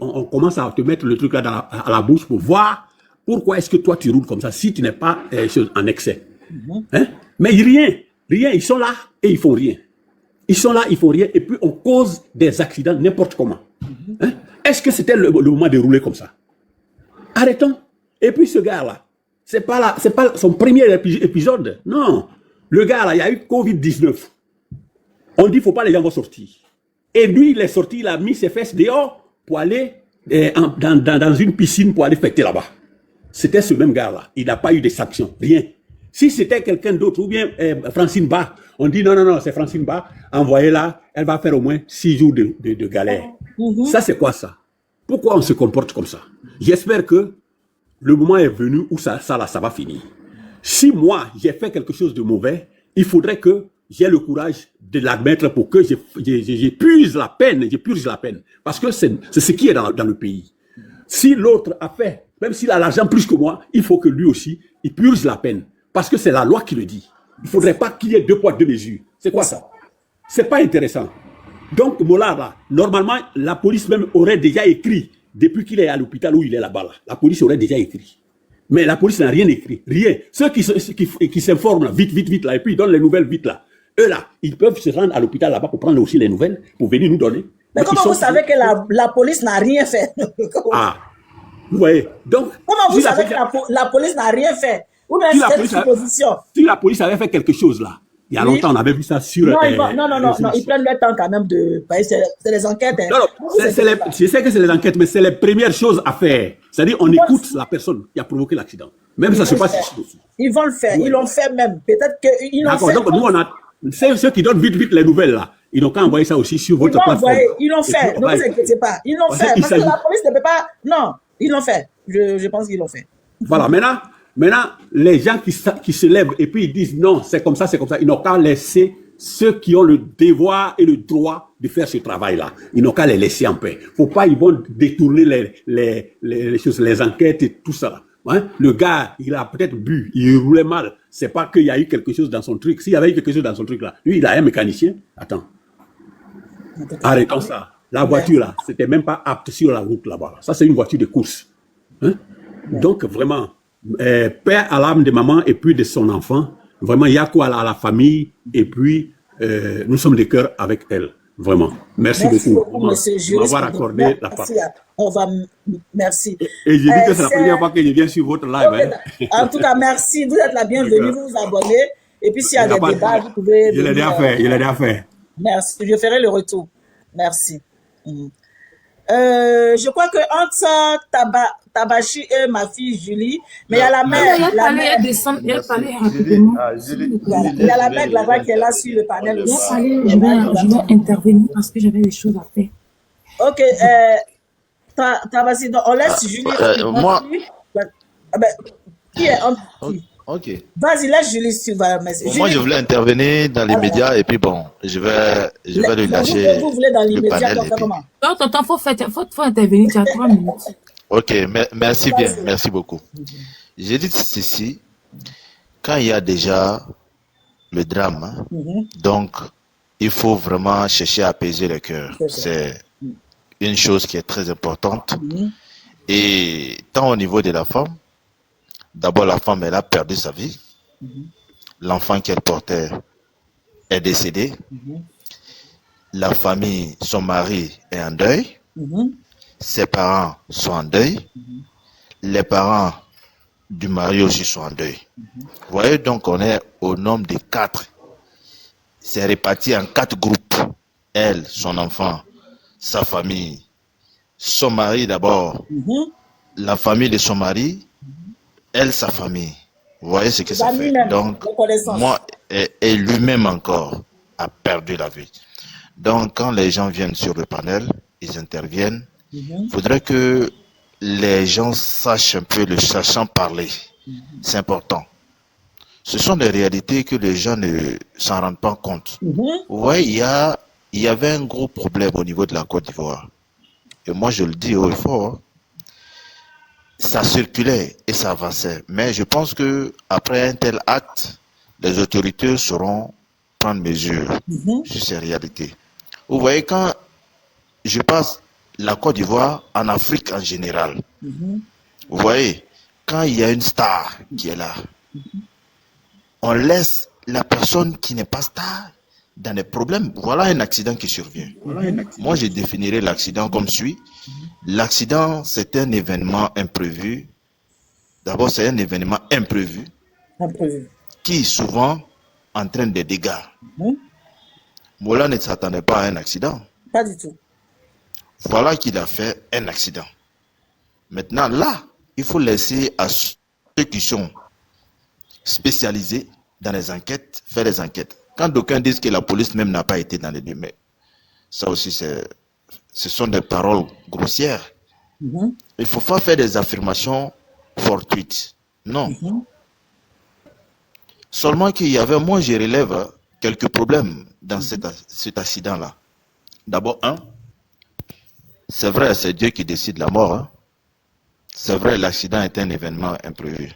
on commence à te mettre le truc là à la bouche pour voir pourquoi est-ce que toi tu roules comme ça si tu n'es pas en excès. Hein? Mais rien, ils sont là et ils font rien. Ils sont là, ils font rien et puis on cause des accidents n'importe comment. Hein? Est-ce que c'était le moment de rouler comme ça? Arrêtons. Et puis ce gars-là, c'est pas son premier épisode. Non. Le gars là, il y a eu Covid-19. On dit qu'il ne faut pas les gens vont sortir. Et lui, il est sorti, il a mis ses fesses dehors pour aller dans une piscine pour aller fêter là-bas. C'était ce même gars-là. Il n'a pas eu de sanctions, rien. Si c'était quelqu'un d'autre, ou bien Francine Ba, on dit non, c'est Francine Ba, envoyez-la, elle va faire au moins 6 jours de galère. Ça, c'est quoi ça? Pourquoi on se comporte comme ça? J'espère que le moment est venu où ça va finir. Si moi, j'ai fait quelque chose de mauvais, il faudrait que j'ai le courage de l'admettre pour que j'épuise la peine, parce que c'est ce qui est dans le pays. Si l'autre a fait, même s'il a l'argent plus que moi, il faut que lui aussi, il purge la peine, parce que c'est la loi qui le dit. Il ne faudrait pas qu'il y ait 2 poids 2 mesures. C'est quoi ça? C'est pas intéressant. Donc, Mollard, là, normalement, la police même aurait déjà écrit, depuis qu'il est à l'hôpital où il est là-bas, là, la police aurait déjà écrit. Mais la police n'a rien écrit, rien. Ceux qui s'informent là, vite, là, et puis ils donnent les nouvelles vite, là. Eux, là, ils peuvent se rendre à l'hôpital là-bas pour prendre aussi les nouvelles, pour venir nous donner. Mais comment vous savez que la police n'a rien fait? Ah, vous voyez. Donc, comment vous savez que la police n'a rien fait? Ou bien c'est une supposition? Si la police avait fait quelque chose, là, il y a longtemps, on avait vu ça sur... Non, ils prennent le temps quand même de... C'est les enquêtes. Hein. Non, je sais que c'est les enquêtes, mais c'est les premières choses à faire. C'est-à-dire, on écoute la personne qui a provoqué l'accident. Même ça se passe ici aussi. Ils vont le faire, ils l'ont fait même. Peut-être qu'ils l'ont fait. Donc, nous, on a... Ceux qui donnent vite les nouvelles, là, ils n'ont qu'à envoyer ça aussi sur votre plateforme. Ils l'ont fait, ne vous inquiétez pas. Ils l'ont fait, parce que la police ne peut pas... Non, ils l'ont fait. Je pense qu'ils l'ont fait. Voilà, maintenant, les gens qui se lèvent et puis ils disent non, c'est comme ça, ils n'ont qu'à laisser ceux qui ont le devoir et le droit de faire ce travail-là. Ils n'ont qu'à les laisser en paix. Faut pas, ils vont détourner les choses, les enquêtes et tout ça. Hein? Le gars, il a peut-être bu, il roulait mal. C'est pas qu'il y a eu quelque chose dans son truc. S'il y avait eu quelque chose dans son truc là, lui, il a un mécanicien. Attends. Arrêtons ça. La voiture là, c'était même pas apte sur la route là-bas. Ça, c'est une voiture de course. Hein? Donc, vraiment, père à l'âme de maman et puis de son enfant, vraiment, il y a quoi à la famille et puis nous sommes de cœur avec elle. Vraiment. Merci beaucoup. Monsieur Jules. M'avoir accordé la parole. Merci. Et j'ai dit que c'est la première fois que je viens sur votre live. Hein. En tout cas, merci. Vous êtes la bienvenue. Vous vous abonnez. Et puis, s'il y a des débats, vous pouvez... Je l'ai déjà fait. Merci. Je ferai le retour. Merci. Je crois que entre Tabachi et ma fille Julie, mais il y a la mère. Il y a la mère là-bas qui est là sur le panel aussi. Je vais intervenir parce que j'avais des choses à faire. Ok, Tabachi, on laisse Julie. Moi. Qui est entre qui? Ok. Vas-y, laisse Julie si tu vas. Moi, je voulais intervenir dans les médias et puis bon, je vais lui lâcher. Vous voulez dans les médias, comment? Non, tonton, faut intervenir, tu as 3 minutes. Ok, merci bien, merci beaucoup. J'ai dit ceci, quand il y a déjà le drame, hein, donc il faut vraiment chercher à apaiser le cœur. C'est une chose qui est très importante. Et tant au niveau de la femme, d'abord la femme, elle a perdu sa vie. L'enfant qu'elle portait est décédé. La famille, son mari est en deuil. Ses parents sont en deuil. Les parents du mari aussi sont en deuil. Vous voyez, donc on est au nombre de 4. C'est réparti en 4 groupes. Elle, son enfant, sa famille, son mari d'abord, la famille de son mari, elle, sa famille. Vous voyez ce que ça fait. Donc, moi, et lui-même encore, a perdu la vie. Donc, quand les gens viennent sur le panel, ils interviennent. Il faudrait que les gens sachent un peu le sachant parler. C'est important. Ce sont des réalités que les gens ne s'en rendent pas compte. Vous voyez, il y avait un gros problème au niveau de la Côte d'Ivoire. Et moi, je le dis haut et fort, ça circulait et ça avançait. Mais je pense que après un tel acte, les autorités sauront prendre mesure sur ces réalités. Vous voyez, quand je passe la Côte d'Ivoire, en Afrique en général. Vous voyez, quand il y a une star qui est là, on laisse la personne qui n'est pas star dans des problèmes. Voilà un accident qui survient. Moi, je définirais l'accident comme suit. L'accident, c'est un événement imprévu. D'abord, c'est un événement imprévu qui souvent entraîne des dégâts. Mola ne s'attendait pas à un accident. Pas du tout. Voilà qu'il a fait un accident. Maintenant, là, il faut laisser à ceux qui sont spécialisés dans les enquêtes, faire les enquêtes. Quand d'aucuns disent que la police même n'a pas été dans les domaines, ça aussi, ce sont des paroles grossières. Il ne faut pas faire des affirmations fortuites. Non. Seulement qu'il y avait, moi je relève quelques problèmes dans cet accident-là. D'abord, c'est vrai, c'est Dieu qui décide la mort. C'est vrai, l'accident est un événement imprévu.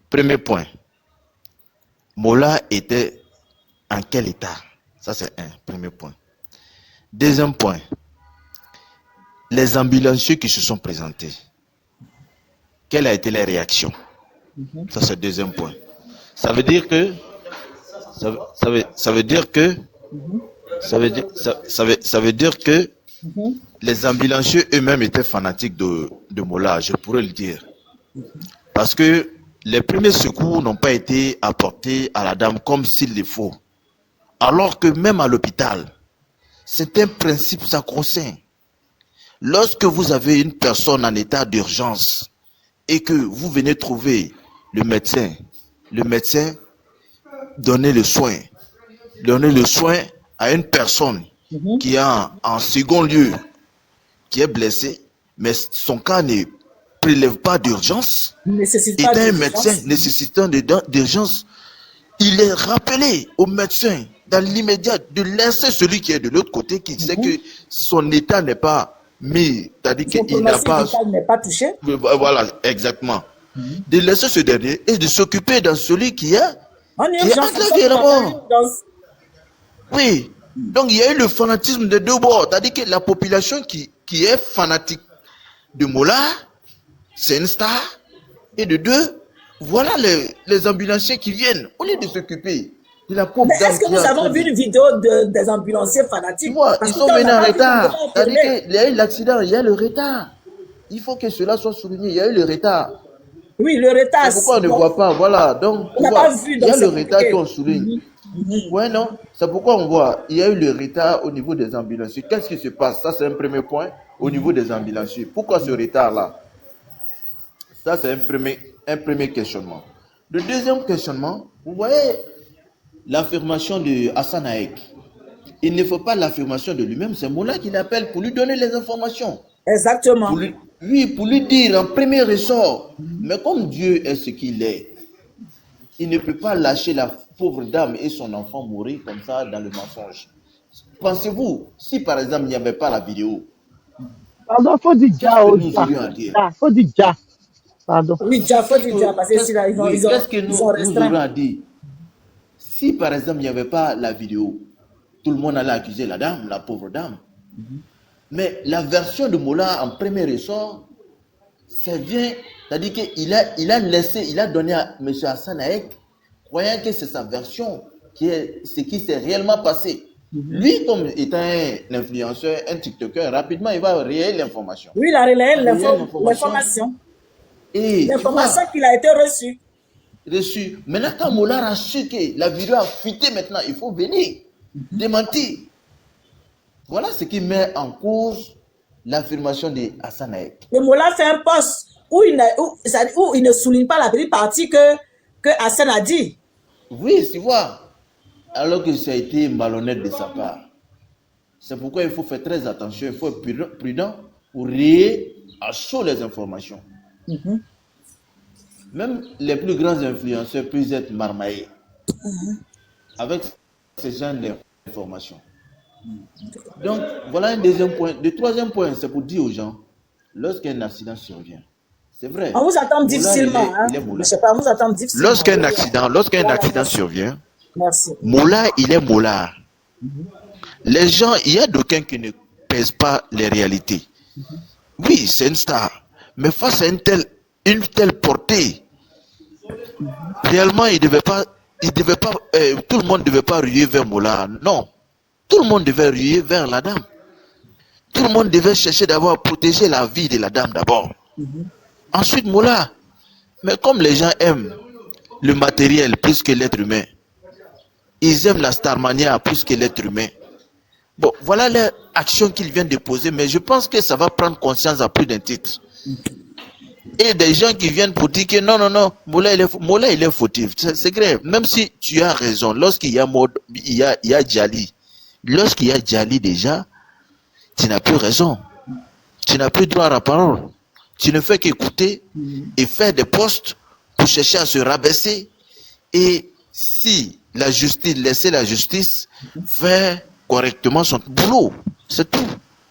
Premier point. Mola était en quel état? Ça, c'est un premier point. Deuxième point. Les ambulanciers qui se sont présentés. Quelle a été leur réaction? Ça, c'est le deuxième point. Ça veut dire que les ambulanciers eux-mêmes étaient fanatiques de Mola, je pourrais le dire. Parce que les premiers secours n'ont pas été apportés à la dame comme s'il le faut. Alors que même à l'hôpital, c'est un principe sacro-saint. Lorsque vous avez une personne en état d'urgence et que vous venez trouver le médecin donnez le soin à une personne qui est en second lieu, qui est blessée, mais son cas ne prélève pas d'urgence, et un médecin nécessitant d'urgence, il est rappelé au médecin dans l'immédiat de laisser celui qui est de l'autre côté, qui sait que son état n'est pas mis, c'est-à-dire qu'il n'a pas... n'est pas touché. Voilà, exactement. De laisser ce dernier et de s'occuper dans celui qui est enclavé là-bas. Oui. Donc il y a eu le fanatisme de deux bords. C'est-à-dire que la population qui est fanatique de Mola, c'est une star. Et de deux, voilà les ambulanciers qui viennent. Au lieu de s'occuper de la pauvre dame. Est-ce que nous avons vu une vidéo des ambulanciers fanatiques? Ils sont venus en retard. C'est-à-dire qu'il y a eu l'accident, il y a le retard. Il faut que cela soit souligné. Il y a eu le retard. Oui, le retard. C'est pourquoi on ne voit pas. Voilà. Donc, on n'a pas vu. Il y a le retard qu'on souligne. Oui, non. C'est pourquoi on voit. Il y a eu le retard au niveau des ambulanciers. Qu'est-ce qui se passe? Ça, c'est un premier point au niveau des ambulanciers. Pourquoi ce retard-là? Ça, c'est un premier questionnement. Le deuxième questionnement, vous voyez l'affirmation de Hassan Aek. Il ne faut pas l'affirmation de lui-même. C'est Mola qui l'appelle pour lui donner les informations. Exactement. Pour lui dire en premier ressort, mais comme Dieu est ce qu'il est, il ne peut pas lâcher la pauvre dame et son enfant mourir comme ça dans le mensonge. Pensez-vous, si par exemple il n'y avait pas la vidéo, pardon, faut dire déjà au faut dire déjà. Pardon. Oui, déjà, faut dire déjà, parce que si là, qu'est-ce que nous aurions à dire? Si par exemple il n'y avait pas la vidéo, tout le monde allait accuser la dame, la pauvre dame. Mais la version de Mola en premier ressort, ça vient, c'est-à-dire qu'il a donné à M. Hassan Aek, croyant que c'est sa version, qui est ce qui s'est réellement passé. Lui, comme étant un influenceur, un TikToker, rapidement, il va relayer l'information. Oui, il a relayé l'information. Et l'information qu'il a été reçue. Maintenant, quand Mola a su que la vidéo a fuité maintenant, il faut venir démentir. Voilà ce qui met en cause l'affirmation de Hassan Aek. Et Mola fait un post où il ne souligne pas la petite partie que Hassan a dit. Oui, tu vois. Alors que ça a été malhonnête de sa part. C'est pourquoi il faut faire très attention, il faut être prudent pour relayer à chaud les informations. Même les plus grands influenceurs peuvent être marmaillés avec ces genre d'informations. Donc, voilà un deuxième point. Le troisième point, c'est pour dire aux gens, lorsqu'un accident survient, c'est vrai. On vous attend difficilement. Je sais pas, on vous attend difficilement. Lorsqu'un accident survient, merci. Mola, il est Mola. Les gens, il y a d'aucuns qui ne pèsent pas les réalités. Oui, c'est une star. Mais face à une telle portée, réellement, tout le monde ne devait pas ruer vers Moula. Non. Tout le monde devait ruer vers la dame. Tout le monde devait chercher d'avoir protégé la vie de la dame d'abord. Ensuite, Moula. Mais comme les gens aiment le matériel plus que l'être humain, ils aiment la starmania plus que l'être humain. Bon, voilà l'action qu'ils viennent de poser, mais je pense que ça va prendre conscience à plus d'un titre. Et des gens qui viennent pour dire que non, Moula il est fautif. C'est grave. Même si tu as raison, lorsqu'il y a Djali, lorsqu'il y a Djali déjà, tu n'as plus raison. Tu n'as plus droit à la parole. Tu ne fais qu'écouter et faire des postes pour chercher à se rabaisser. Et si la justice, laisser la justice faire correctement son boulot. C'est tout.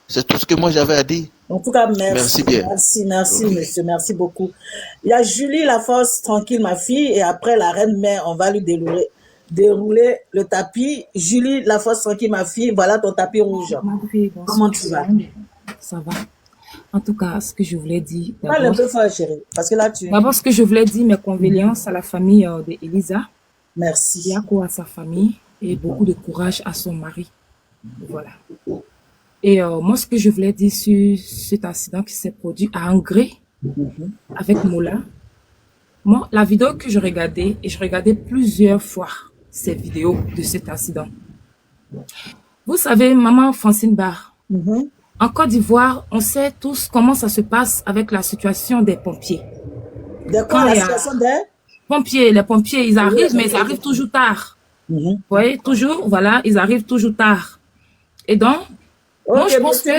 C'est tout ce que moi j'avais à dire. En tout cas, merci. Merci bien. Merci, monsieur. Merci beaucoup. Il y a Julie Lafosse, tranquille, ma fille. Et après, la reine mère, on va lui dérouler le tapis. Julie Lafosse, tranquille, ma fille. Voilà ton tapis rouge. Madrid, Comment tu vas? Ça va. En tout cas, ce que je voulais dire. Parle un peu fort, chérie. Parce que là, tu... D'abord, ce que je voulais dire, mes condoléances à la famille de Elisa. Merci. Yako à sa famille et beaucoup de courage à son mari. Voilà. Et moi, ce que je voulais dire sur cet accident qui s'est produit à Angré avec Moula. Moi, la vidéo que je regardais, et je regardais plusieurs fois ces vidéos de cet accident. Vous savez, maman Francine Barre, en Côte d'Ivoire, on sait tous comment ça se passe avec la situation des pompiers. De quoi la situation des pompiers? Les pompiers, ils arrivent, mais ils arrivent toujours tard. Vous voyez, toujours, voilà, ils arrivent toujours tard. Et donc, moi, je pense que...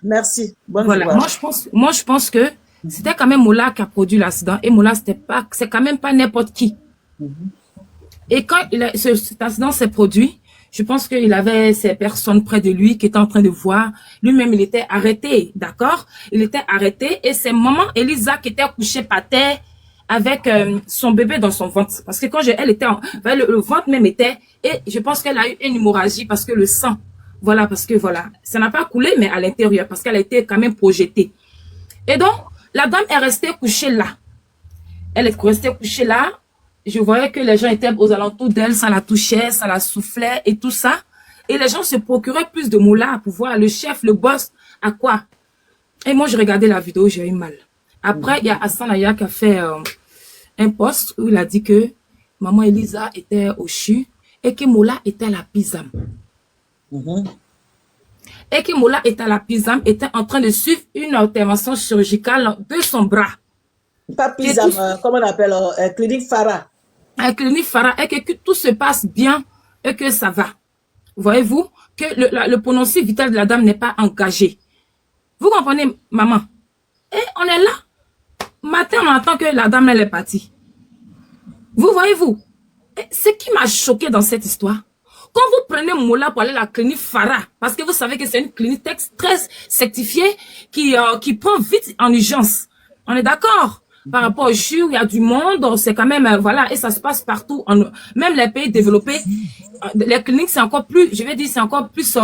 Merci. Bonne voilà, moi, je pense que c'était quand même Moula qui a produit l'accident. Et Moula, c'est quand même pas n'importe qui. Et quand cet accident s'est produit, je pense qu'il avait ces personnes près de lui qui étaient en train de voir. Lui-même, il était arrêté, d'accord? Il était arrêté et c'est maman Elisa qui était couchée par terre avec son bébé dans son ventre. Parce que quand elle était le ventre même était, et je pense qu'elle a eu une hémorragie parce que le sang, voilà, parce que voilà, ça n'a pas coulé, mais à l'intérieur, parce qu'elle a été quand même projetée. Et donc, la dame est restée couchée là. Elle est restée couchée là. Je voyais que les gens étaient aux alentours d'elle, ça la touchait, ça la soufflait et tout ça. Et les gens se procuraient plus de moula pour voir le chef, le boss, à quoi. Et moi, je regardais la vidéo, j'ai eu mal. Après, il y a Hassan Aya qui a fait un post où il a dit que maman Elisa était au CHU et que Moula était à la Pisam. Et que Moula était à la Pisam, était en train de suivre une intervention chirurgicale de son bras. Pas Pisam, comment on appelle, clinique Farah. Clinique Farah, et que tout se passe bien et que ça va. Voyez-vous que le pronostic vital de la dame n'est pas engagé. Vous comprenez, maman? Et on est là. Matin, on entend que la dame, elle est partie. Vous voyez-vous? Ce qui m'a choqué dans cette histoire, quand vous prenez Moula pour aller à la clinique Farah, parce que vous savez que c'est une clinique très certifiée qui prend vite en urgence. On est d'accord? Par rapport au CHU, il y a du monde, c'est quand même, voilà, et ça se passe partout. Même les pays développés, les cliniques, c'est encore plus, je vais dire, c'est encore plus,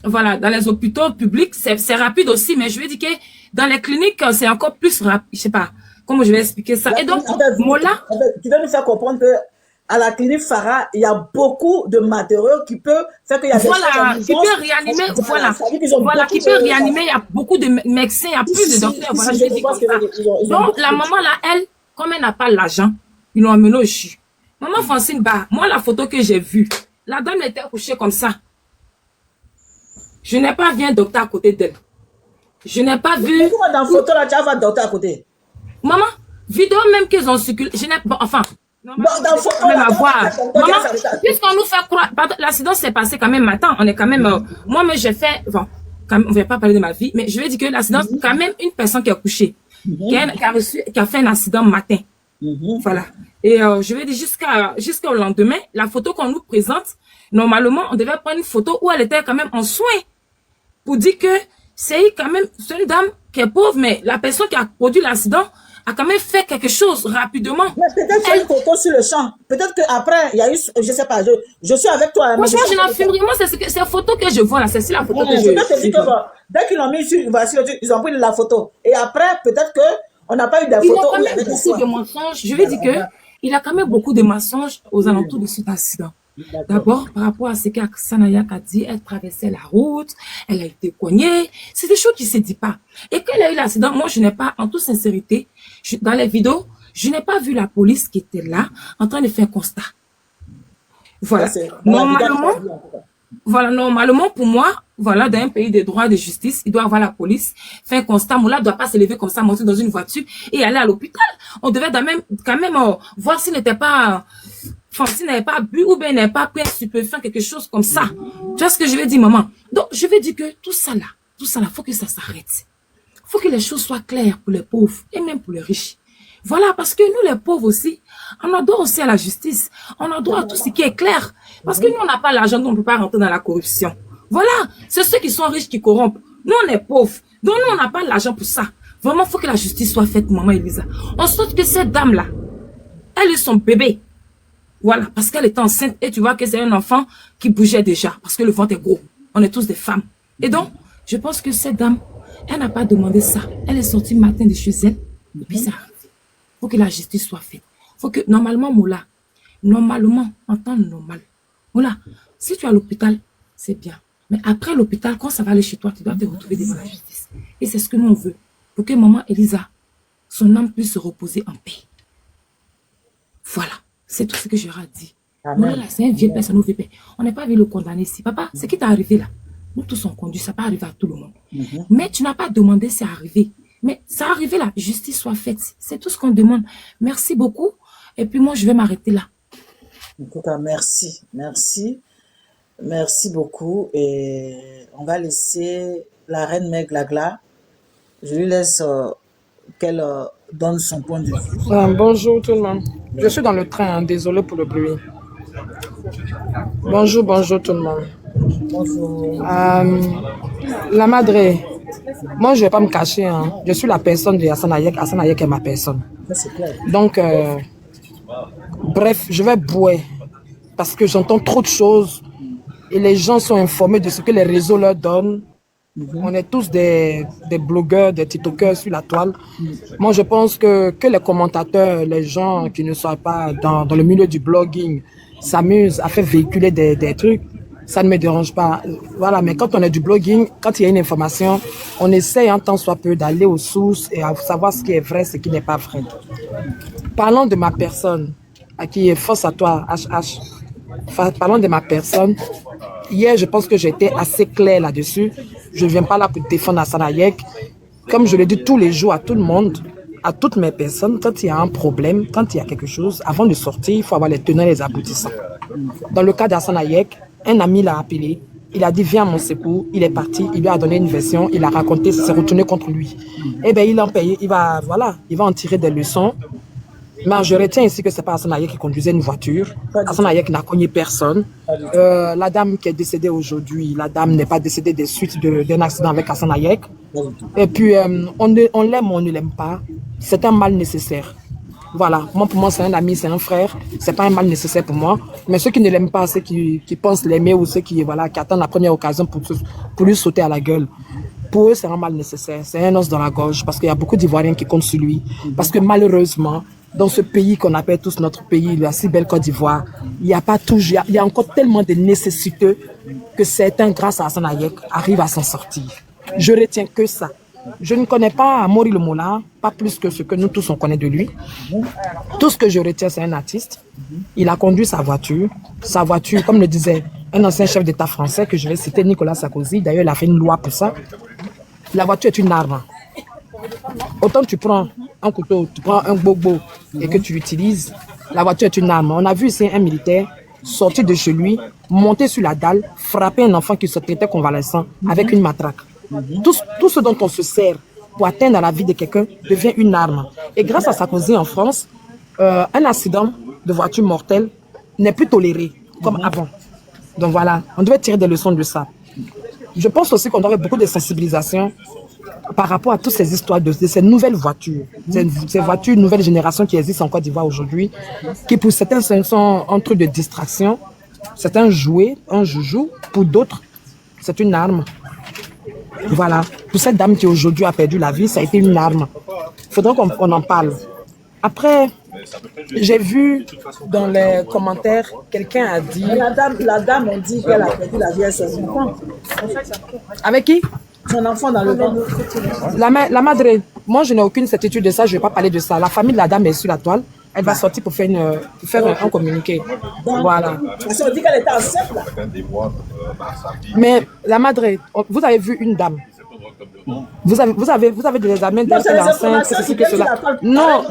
voilà, dans les hôpitaux publics, c'est rapide aussi, mais je vais dire que dans les cliniques, c'est encore plus rapide, je sais pas, comment je vais expliquer ça. Et donc, Moula... Tu vas nous faire comprendre que à la clinique Farah, il y a beaucoup de matériaux qui peuvent faire qu'il y a des voilà, qui peut réanimer, voilà, qui peut réanimer, il y a beaucoup de médecins, il y a plus de docteurs, voilà, je dis comme ça. Donc, la maman là, elle, comme elle n'a pas l'argent, ils l'ont emmenée au CHU. Maman Francine Barre, moi, la photo que j'ai vue, la dame était couchée comme ça. Je n'ai pas vu un docteur à côté d'elle. Je n'ai pas vu... Pourquoi dans la photo là, tu as vu un docteur à côté? Maman, vidéo même qu'ils ont circulé, je n'ai pas, enfin... Non, dans la photo, même à voir. Maman, puisqu'on nous fait croire, l'accident s'est passé quand même matin, on est quand même, moi, mais j'ai fait, bon, quand même, on ne va pas parler de ma vie, mais je vais dire que l'accident, quand même, une personne qui a couché, qui a fait un accident matin. Voilà. Et je vais dire jusqu'au lendemain, la photo qu'on nous présente, normalement, on devait prendre une photo où elle était quand même en soins, pour dire que c'est quand même, c'est une dame qui est pauvre, mais la personne qui a produit l'accident a quand même fait quelque chose rapidement. Mais peut-être qu'il y a une photo sur le champ. Peut-être qu'après, il y a eu, je sais pas, je suis avec toi. Franchement, je n'en filme rien. Moi, c'est la photo que je vois là. C'est la photo que Je peux te dire que bon, dès qu'ils l'ont mis sur, ils ont pris la photo. Et après, peut-être qu'on n'a pas eu des Il a photos. quand même beaucoup de mensonges. Je vais dire que il a quand même beaucoup de mensonges aux alentours de cet accident. D'abord, par rapport à ce qu'Aksanayak a dit, elle traversait la route, elle a été cognée. C'est des choses qui ne se disent pas. Et quand il a eu l'accident, moi, je n'ai pas, en toute sincérité, dans les vidéos, je n'ai pas vu la police qui était là en train de faire un constat. Voilà. Normalement, pour moi, voilà, dans un pays de droit et de justice, il doit avoir la police, faire un constat. Moula ne doit pas se lever comme ça, monter dans une voiture et aller à l'hôpital. On devait quand même voir s'il n'était pas, s'il n'avait pas bu ou bien n'avait pas pris un stupéfiant, quelque chose comme ça. Tu vois ce que je vais dire, maman? Donc, je vais dire que tout ça là, faut que ça s'arrête. Faut que les choses soient claires pour les pauvres et même pour les riches. Voilà, parce que nous, les pauvres aussi, on a droit aussi à la justice. On a droit à tout ce qui est clair. Parce que nous, on n'a pas l'argent, donc on ne peut pas rentrer dans la corruption. Voilà, c'est ceux qui sont riches qui corrompent. Nous, on est pauvres. Donc, nous, on n'a pas l'argent pour ça. Vraiment, il faut que la justice soit faite, maman Elisa. En sorte que cette dame-là, elle est son bébé. Voilà, parce qu'elle était enceinte et tu vois que c'est un enfant qui bougeait déjà, parce que le ventre est gros. On est tous des femmes. Et donc, je pense que cette dame, elle n'a pas demandé ça. Elle est sortie matin de chez elle, et puis ça arrive. Il faut que la justice soit faite. Il faut que, normalement, Moula, en temps normal, Moula, si tu es à l'hôpital, c'est bien. Mais après l'hôpital, quand ça va aller chez toi, tu dois te retrouver devant la justice. Et c'est ce que nous on veut. Pour que maman Elisa, son âme puisse se reposer en paix. Voilà. C'est tout ce que j'aurais dit. Moula, là, c'est un vieux père, c'est nos vieux pères. On n'est pas vu le condamner ici. Papa, ce qui t'est arrivé là, nous tous sommes conduits, ça peut arriver à tout le monde. Mais tu n'as pas demandé, c'est arrivé. Mais ça arrivé là, justice soit faite. C'est tout ce qu'on demande. Merci beaucoup. Et puis moi, je vais m'arrêter là. En tout cas, merci. Merci beaucoup. Et on va laisser la reine Mère Glagla. Je lui laisse qu'elle donne son point de vue. Bonjour tout le monde. Je suis dans le train, hein, désolé pour le bruit. Bonjour tout le monde. Bonjour. La madre, moi je ne vais pas me cacher, hein. Je suis la personne de Hassan Hayek. Hassan Hayek est ma personne. C'est clair. Donc, bref, je vais bouer parce que j'entends trop de choses et les gens sont informés de ce que les réseaux leur donnent. On est tous des blogueurs, des tiktokers sur la toile. Moi, je pense que les commentateurs, les gens qui ne sont pas dans le milieu du blogging s'amusent à faire véhiculer des trucs. Ça ne me dérange pas. Voilà, mais quand on est du blogging, quand il y a une information, on essaye en tant soit peu d'aller aux sources et à savoir ce qui est vrai, ce qui n'est pas vrai. Parlons de ma personne, à qui est force à toi, HH. Parlons de ma personne. Hier, je pense que j'ai été assez clair là-dessus. Je ne viens pas là pour défendre Hassan Hayek. Comme je le dis tous les jours à tout le monde, à toutes mes personnes, quand il y a un problème, quand il y a quelque chose, avant de sortir, il faut avoir les tenants et les aboutissants. Dans le cas d'Hassan Hayek, un ami l'a appelé, il a dit viens à mon secours, il est parti, il lui a donné une version, il a raconté, ça s'est retourné contre lui. Eh bien, il a payé, il va en tirer des leçons. Mais je retiens ici que ce n'est pas Hassan Hayek qui conduisait une voiture. Hassan Hayek n'a cogné personne. La dame qui est décédée aujourd'hui, la dame n'est pas décédée des suites d'un accident avec Hassan Hayek. Et puis, on l'aime ou on ne l'aime pas. C'est un mal nécessaire. Voilà, moi pour moi c'est un ami, c'est un frère, c'est pas un mal nécessaire pour moi. Mais ceux qui ne l'aiment pas, ceux qui pensent l'aimer ou ceux qui attendent la première occasion pour lui sauter à la gueule, pour eux c'est un mal nécessaire, c'est un os dans la gorge parce qu'il y a beaucoup d'Ivoiriens qui comptent sur lui. Parce que malheureusement, dans ce pays qu'on appelle tous notre pays, la si belle Côte d'Ivoire, il y a encore tellement de nécessiteux que certains, grâce à Hassan Hayek, arrivent à s'en sortir. Je retiens que ça. Je ne connais pas Mori Le Moula, pas plus que ce que nous tous on connaît de lui. Tout ce que je retiens, c'est un artiste. Il a conduit sa voiture, comme le disait un ancien chef d'État français que je vais citer, Nicolas Sarkozy. D'ailleurs, il a fait une loi pour ça. La voiture est une arme. Autant tu prends un couteau, tu prends un bobo et que tu l'utilises, la voiture est une arme. On a vu ici un militaire sortir de chez lui, monter sur la dalle, frapper un enfant qui se traitait convalescent avec une matraque. Tout ce dont on se sert pour atteindre la vie de quelqu'un devient une arme. Et grâce à Sarkozy en France, un accident de voiture mortelle n'est plus toléré comme avant. Donc voilà, on devait tirer des leçons de ça. Je pense aussi qu'on aurait beaucoup de sensibilisation par rapport à toutes ces histoires de ces nouvelles voitures, ces voitures nouvelle génération qui existent en Côte d'Ivoire aujourd'hui, qui pour certains sont un truc de distraction, certains jouets, un joujou, pour d'autres, c'est une arme. Voilà. Pour cette dame qui aujourd'hui a perdu la vie, ça a été une arme. Il faudra qu'on en parle. Après, j'ai vu dans les commentaires, quelqu'un a dit... La dame a dit qu'elle a perdu la vie à son enfant. Avec qui? Son enfant dans le ventre. La madre, moi je n'ai aucune certitude de ça, je ne vais pas parler de ça. La famille de la dame est sur la toile, elle va sortir pour faire un communiqué. Voilà. Parce qu'on dit qu'elle était enceinte là. Mais la madre, vous avez vu une dame. Vous avez des examens d'elle qu'elle est enceinte, que ceci, que cela. Non,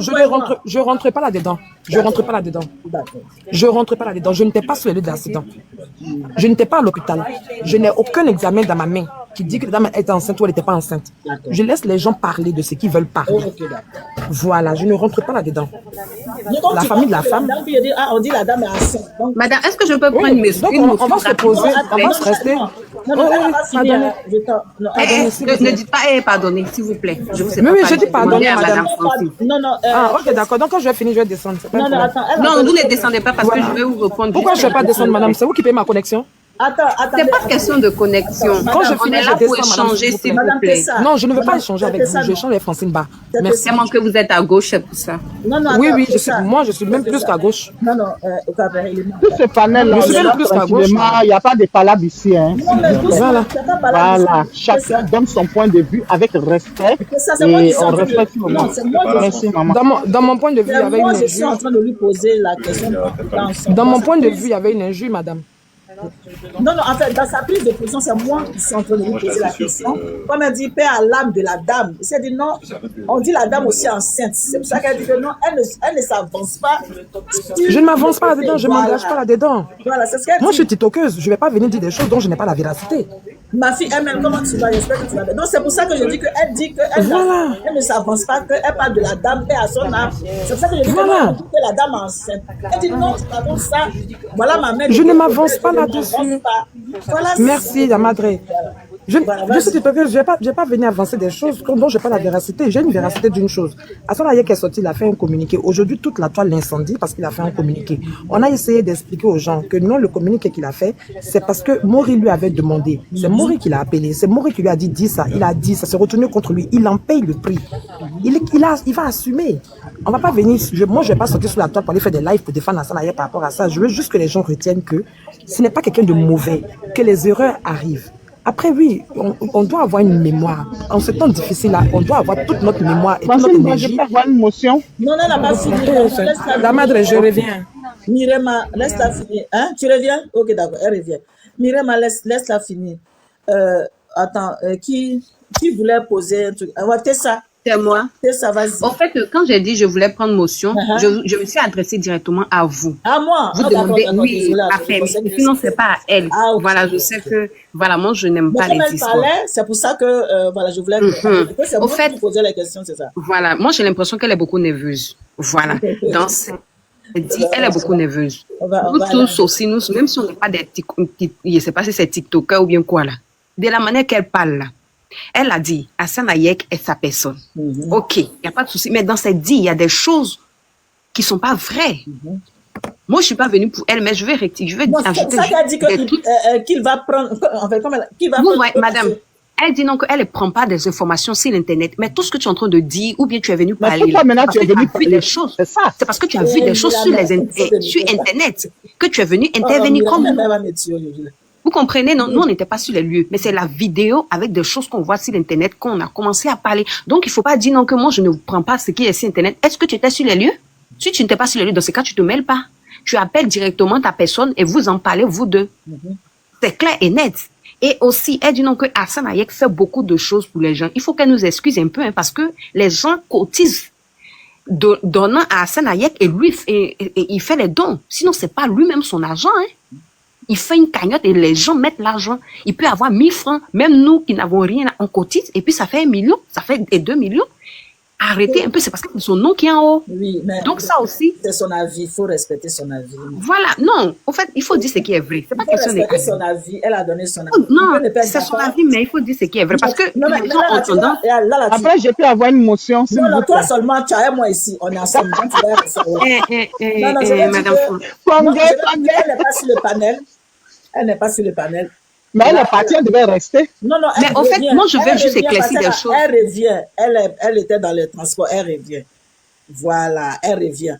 je rentre pas là-dedans. Je rentre pas là-dedans. Je n'étais pas sur le lieu d'accident. Je n'étais pas à l'hôpital. Je n'ai aucun examen dans ma main qui dit que la dame était enceinte ou elle n'était pas enceinte. Je laisse les gens parler de ce qu'ils veulent parler. Voilà, je ne rentre pas là-dedans. La famille de la femme. On dit la dame est enceinte. Madame, est-ce que je peux prendre une donc on va se poser, on va se rester. Ne dites pas pardonnez, s'il vous plaît. Je vous ai oui, je dis pardonnez, madame. Non. Ok, d'accord. Donc quand je vais finir, je vais descendre. Non, vous ne descendez pas parce que je vais vous répondre. Pourquoi je ne vais pas descendre, madame? C'est vous qui payez ma connexion? C'est pas question de connexion. Quand je finis, on est là pour échanger, s'il vous plaît. Non, je ne veux pas échanger avec vous. Je échange avec Francine Bar. Merci. C'est que vous êtes à gauche, c'est pour ça. Oui, moi, je suis même plus qu'à gauche. Non, Tout ce panel-là, il n'y a pas de palabre ici. Hein. Voilà. Chacun donne son point de vue avec respect. Et on respecte tout le monde. Merci, maman. Dans mon point de vue, il y avait une injure. Je suis en train de lui poser la question. Dans mon point de vue, il y avait une injure, madame. Non, en fait, dans sa prise de position, c'est moi qui suis en train de lui poser la question. Comme elle dit, paix à l'âme de la dame. Elle dit non, on dit la dame aussi enceinte. C'est pour ça qu'elle dit que non, elle ne s'avance pas. Je ne m'avance pas là-dedans, je ne m'engage pas là-dedans. Voilà, c'est ce qu'elle dit. Moi, je suis titoqueuse, je ne vais pas venir dire des choses dont je n'ai pas la véracité. Ma fille, elle-même, comment tu vas? J'espère que tu vas bien. Donc, c'est pour ça que je dis qu'elle dit qu'elle ne s'avance pas, qu'elle parle de la dame et à son âme. C'est pour ça que je dis que la dame est enceinte. Elle dit non, tu t'avances ça. Voilà ma mère. Je ne m'avance pas là-dessus. Voilà, merci, la madre. Je suis titoqueuse, je ne vais pas venir avancer des choses dont je n'ai pas la véracité. J'ai une véracité d'une chose. Assane Hayek est sorti, il a fait un communiqué. Aujourd'hui, toute la toile l'incendie parce qu'il a fait un communiqué. On a essayé d'expliquer aux gens que non, le communiqué qu'il a fait, c'est parce que Maury lui avait demandé. C'est Maury qui l'a appelé. C'est Maury qui lui a dit, dis ça. Il a dit, ça s'est retourné contre lui. Il en paye le prix. Il va assumer. On va pas venir, moi je vais pas sortir sur la toile pour aller faire des lives pour défendre Assane Hayek par rapport à ça. Je veux juste que les gens retiennent que ce n'est pas quelqu'un de mauvais, que les erreurs arrivent. Après, oui, on doit avoir une mémoire. En ce temps difficile-là, on doit avoir toute notre mémoire et toute notre énergie. Je peux avoir une motion? Non, elle n'a pas fini. La madre, je reviens. Mirema, laisse-la finir. Hein? Tu reviens? Ok, d'accord, elle revient. Mirema, laisse-la finir. Attends, qui voulait poser un truc? Tessa. C'est moi. Tessa, vas-y. En fait, quand j'ai dit je voulais prendre motion, je me suis adressée directement à vous. À moi? Vous demandez, oui, parfait. Sinon, c'est pas à elle. Voilà, je sais que, voilà, moi, je n'aime pas les histoires. C'est pour ça que, voilà, je voulais... C'est moi qui posais la question, c'est ça. Voilà, moi, j'ai l'impression qu'elle est beaucoup nerveuse. Voilà. Dans elle est beaucoup nerveuse. Nous tous aussi, nous, même si on n'est pas des je sais pas si c'est TikToker ou bien quoi, là. De la manière qu'elle parle, là. Elle a dit, Assane Hayek est sa personne. Ok, il n'y a pas de souci. Mais dans cette dit, il y a des choses qui ne sont pas vraies. Moi, je ne suis pas venue pour elle, mais je vais rectifier. Je vais ajouter. C'est ça qu'elle dit qu'il va prendre. En fait, madame, elle dit non qu'elle ne prend pas des informations sur l'Internet. Mais tout ce que tu es en train de dire, ou bien tu es venu parler. Mais maintenant, tu es venu parler des choses. C'est parce que tu as vu des choses sur Internet que tu es venu intervenir comme nous. Vous comprenez, non, nous, on n'était pas sur les lieux, mais c'est la vidéo avec des choses qu'on voit sur Internet qu'on a commencé à parler. Donc, il ne faut pas dire non que moi, je ne prends pas ce qui est sur Internet. Est-ce que tu étais sur les lieux? Si tu n'étais pas sur les lieux, dans ce cas, tu ne te mêles pas. Tu appelles directement ta personne et vous en parlez, vous deux. C'est clair et net. Et aussi, elle dit non que Assane Hayek fait beaucoup de choses pour les gens. Il faut qu'elle nous excuse un peu, hein, parce que les gens cotisent donnant à Assane Hayek et lui, il fait les dons. Sinon, c'est pas lui-même son argent, hein. Il fait une cagnotte et les gens mettent l'argent. Il peut avoir 1000 francs. Même nous qui n'avons rien, on cotise. Et puis ça fait 1 million, ça fait 2 millions. Arrêtez un peu, c'est parce que c'est son nom qui est en haut. Oui, mais Donc ça aussi. c'est son avis, il faut respecter son avis. Voilà, non, en fait, il faut dire ce qui est vrai. C'est pas Il faut question de respecter son avis, elle a donné son avis. Non, Il faut ne pas être c'est son d'accord. avis, mais il faut dire ce qui est vrai. Parce que Non, mais les gens ont tendance. Après, je peux avoir une motion, s'il Non, non, vous toi plaît. seulement, tu as moi ici, on est ensemble. Donc, tu vas rester. Non, non, je veux dire Madame que- Fon. non, je veux dire qu'elle n'est pas sur le panel. Elle n'est pas sur le panel. Mais elle est partie, elle devait rester. Non, non, Mais elle en fait, revient. moi, je veux Elle juste revient éclaircir parce des qu'elle- choses. Elle revient. Elle était dans le transport, elle revient. Voilà, elle revient.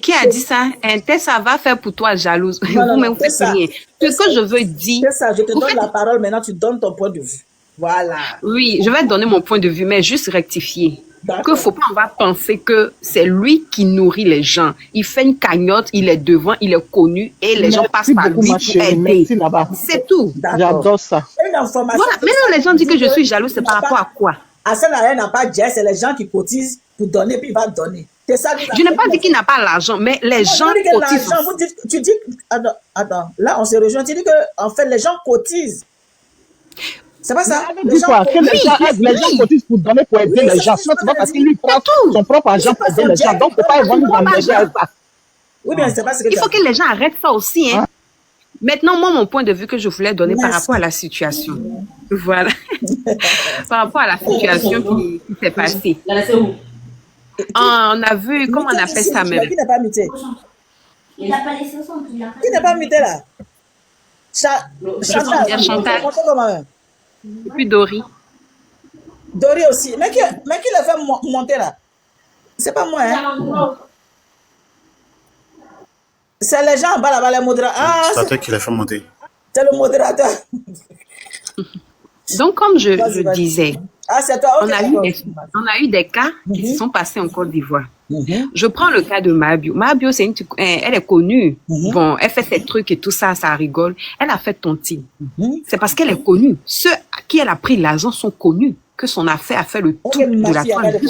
Qui a dit ça? Ça va faire pour toi jalouse. Non, non, Vous, mais non, vous faites c'est ça. rien. Ce que je veux dire. C'est ça, je te Vous donne faites- la parole, maintenant tu donnes ton point de vue. Voilà. Oui, je vais donner mon point de vue, mais juste rectifier. D'accord. Que faut pas, on va penser que c'est lui qui nourrit les gens. Il fait une cagnotte, il est devant, il est connu et les gens passent Merci par beaucoup, lui ma pour chérie. aider. Merci là-bas. C'est tout. D'accord. J'adore ça. Une information. Voilà. Maintenant, les gens disent que je suis jalouse, c'est par rapport à quoi? Asana n'a pas de geste, c'est les gens qui cotisent pour donner, puis il va donner. C'est ça. Je n'ai pas dit qu'il n'a pas l'argent, mais les gens cotisent. L'argent, vous dites, tu dis, attends, là on se rejoint, tu dis que, en fait, les gens cotisent. C'est pas ça? Elle dit quoi? Que les gens aident, les gens cotisent pour donner, pour aider les gens. Sinon, c'est pas parce qu'il lui prend son propre argent pour aider les gens. Donc, faut pas avoir une grande à ça. Oui, bien, c'est pas ce que Il faut que les gens arrêtent ça aussi. Hein. Maintenant, moi, mon point de vue que je voulais donner par Merci. rapport à la situation. Voilà. Par rapport à la situation qui s'est passée. On a vu, comment on appelle ça même? Qui n'est pas muté? Il a pas laissé son il a pas Qui n'est pas muté là? Chantal. Il y a Chantal. Comment? Et puis Dori. Dori aussi. Mais qui l'a fait monter là? C'est pas moi, hein? C'est les gens en bas là-bas, les modérateurs. Ah, C'est toi qui l'as fait monter. c'est le modérateur. Donc, comme je Vas-y. disais, Ah, c'est toi. Ok, d'accord. on a eu des cas qui se sont passés en Côte d'Ivoire. Mhm. Je prends le cas de Mabio. Mabio, elle est connue. Mhm. Bon, elle fait ses trucs et tout ça, ça rigole. Elle a fait tontine. Mhm. C'est parce qu'elle est connue. Ceux à qui elle a pris l'argent sont connus que son affaire a fait le Ok, tour de ma la fille, toile arrête de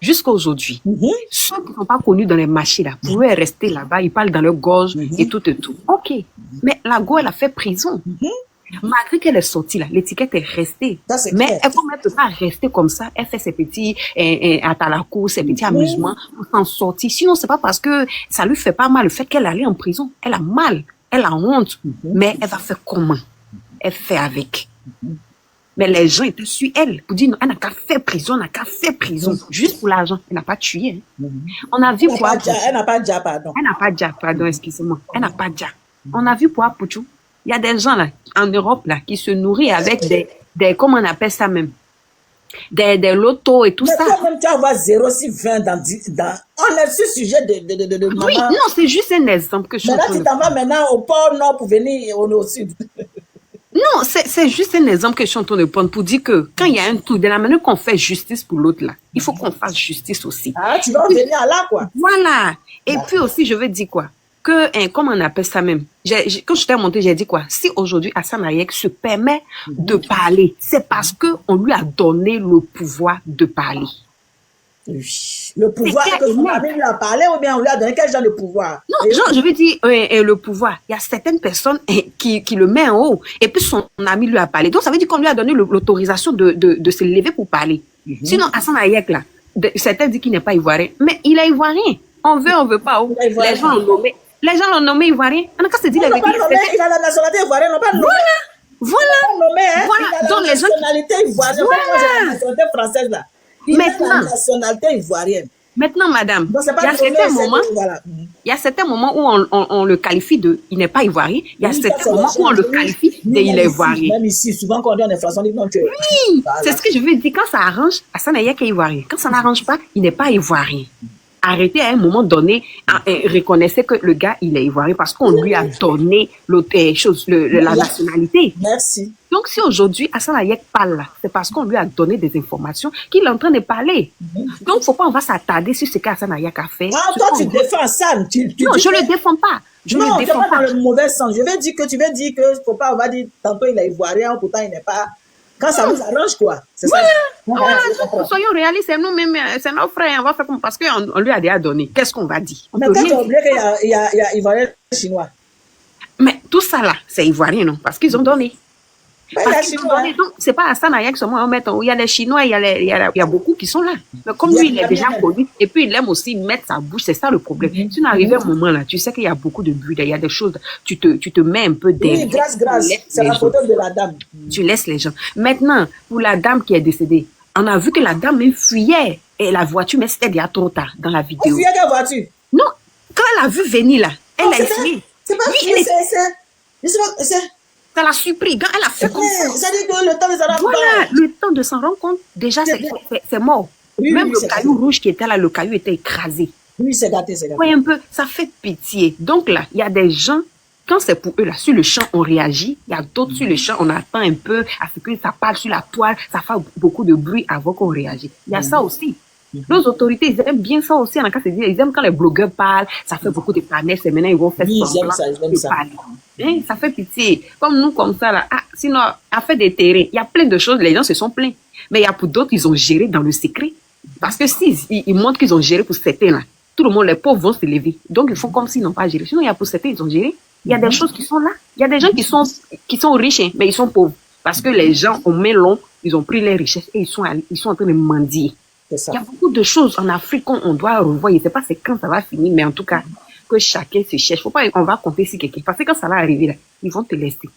jusqu'à aujourd'hui. Mhm. Ceux qui ne sont pas connus dans les marchés, là, pouvaient rester là-bas, ils parlent dans leur gorge et tout et tout. Ok. Mais la go, elle a fait prison. Malgré qu'elle est sortie là, l'étiquette est restée. Ça, c'est Mais clair. elle ne peut pas rester comme ça. Elle fait ses petits atalakou, ses petits amusements pour s'en sortir. Sinon, c'est pas parce que ça lui fait pas mal le fait qu'elle allait en prison. Elle a mal, elle a honte. Mais elle va faire comment? Elle fait avec. Mais les gens étaient sur elle pour dire non, elle n'a qu'à faire prison, elle n'a qu'à faire prison. Juste pour l'argent. Elle n'a pas tué. Hein. On a vu Elle n'a pour pas déjà, elle n'a pas déjà, pardon. elle n'a pas déjà, pardon, excusez-moi. Elle n'a pas déjà. On a vu pour Apuchou. Il y a des gens là, en Europe là, qui se nourrissent avec des comment on appelle ça même? Des lotos et tout Mais ça. toi-même, tu vas avoir 0,620 dans. On est sur le sujet de maman. Oui, non, c'est juste un exemple que je suis en Maintenant, train tu de... t'en vas maintenant au port nord pour venir au sud. Non, c'est juste un exemple que je suis en train de prendre pour dire que quand il y a un truc, de la manière qu'on fait justice pour l'autre là, il faut qu'on fasse justice aussi. Ah, tu vas venir là, quoi. Voilà. Et puis aussi, je veux dire quoi? Que, comment on appelle ça même? Quand je t'ai monté, j'ai dit quoi? Si aujourd'hui Hassan Hayek se permet de parler, c'est parce que on lui a donné le pouvoir de parler. Oui. Le pouvoir C'est que son clair. ami lui a parlé ou bien on lui a donné quel genre de pouvoir? Non, genre, je veux dire, le pouvoir. Il y a certaines personnes qui le mettent en haut. Et puis son ami lui a parlé. Donc ça veut dire qu'on lui a donné l'autorisation de se lever pour parler. Sinon, Hassan Hayek, là, certains disent qu'il n'est pas ivoirien. Mais il est ivoirien. On veut pas. Oh. Il est ivoirien. Les gens l'ont nommé. Les gens l'ont nommé ivoirien. On a qu'à se dire Ils la l'ont pas vérité. nommé, il a la nationalité ivoirienne, ils l'ont pas nommé. Voilà. Ils l'ont nommé, hein. Voilà. Il a Donc, la les gens qui- nationalité ivoirienne. Voilà. Moi, j'ai la nationalité française, là. Il a la Maintenant. nationalité ivoirienne. Maintenant, madame, Donc, c'est il y pas a donné, certains c'est moments, que, voilà. il y a certains moments où on le qualifie de, il n'est pas ivoirien. Il y a Oui, ça, certains c'est moments les où on le gens, qualifie de, il est ivoirien. Même ici, souvent quand on dit on est français, on dit non, tu es. Oui, Voilà. c'est ce que je veux dire. Quand ça arrange, Hassan Hayek est ivoirien. Quand ça n'arrange pas, il n'est pas ivoirien. Arrêtez à un moment donné, reconnaissez que le gars, il est ivoirien parce qu'on lui a donné la nationalité. Merci. Donc, si aujourd'hui Hassan Hayek parle là, c'est parce qu'on lui a donné des informations qu'il est en train de parler. Donc, faut pas, on va s'attarder sur ce qu'Hassan Hayek a fait. Ah, toi, tu défends ça. Non, dis je que- le défends pas. Je non, le c'est défends pas pas. dans le mauvais sens. Je vais dire que tu veux dire que faut pas, on va dire tantôt il est ivoirien, pourtant il n'est pas. Quand ça nous arrange, quoi. C'est ça. Voilà, je comprends. donc, soyons réalistes, c'est nous-mêmes, c'est nos frères, on va faire comme parce qu'on lui a déjà donné. Qu'est-ce qu'on va dire? On Mais peut quand rien tu as dire. oublié qu'il y a ivoirien chinois. Mais tout ça là, c'est ivoirien, non? Parce qu'ils ont donné. Mais Parce les qu'ils ont Chinois, donné, donc, c'est pas à Sanayak seulement, on met, il y a les Chinois, il y a beaucoup qui sont là. Mais comme il y a lui, il est déjà bien. connu, et puis il aime aussi mettre sa bouche, c'est ça le problème. Si on arrive à un moment là, tu sais qu'il y a beaucoup de bruit, il y a des choses, tu te mets un peu Oui, derrière. grâce, Tu grâce. laisses C'est les la gens. photo de la dame. Tu laisses les gens. Maintenant, pour la dame qui est décédée, on a vu que la dame même fuyait, et la voiture, mais c'était déjà trop tard dans la Elle vidéo. fuyait quelle voiture? Non, quand elle a vu venir là, elle Non, a c'est essayé. c'est pas Oui, fini, c'est. ça l'a surpris. Quand elle a fait comme ça, Ça dit que le temps de s'en rendre voilà, compte. le temps de s'en rendre compte, déjà, c'est mort. Oui, Même oui, le c'est caillou gâté. rouge qui était là, le caillou était écrasé. Oui, c'est gâté, c'est Vous gâté. voyez un peu, ça fait pitié. Donc là, il y a des gens, quand c'est pour eux, là, sur le champ, on réagit. Il y a d'autres sur le champ, on attend un peu à ce que ça parle sur la toile, ça fait beaucoup de bruit avant qu'on réagisse. Il y a ça aussi. Nos autorités, ils aiment bien ça aussi. En cas, ils aiment quand les blogueurs parlent, ça fait beaucoup de panels, c'est maintenant ils vont faire Oui, ils aiment semblant ça, ils aiment de ça. parler. Hein, ça fait pitié. Comme nous, comme ça, là. Ah, sinon, à faire des terrains, il y a plein de choses, les gens se sont plaints. Mais il y a pour d'autres, ils ont géré dans le secret. Parce que s'ils ils montrent qu'ils ont géré pour certains, là, tout le monde, les pauvres vont se lever. Donc, ils font comme s'ils n'ont pas géré. Sinon, il y a pour certains, ils ont géré. Il y a des choses qui sont là. Il y a des gens qui sont riches, hein, mais ils sont pauvres. Parce que les gens, au main long, ils ont pris les richesses et ils sont en train de mendier. C'est ça. Il y a beaucoup de choses en Afrique qu'on doit revoir. Je ne sais pas c'est quand ça va finir, mais en tout cas, que chacun se cherche. Faut pas, on va compter sur quelqu'un. Parce que quand ça va arriver, là, ils vont te laisser.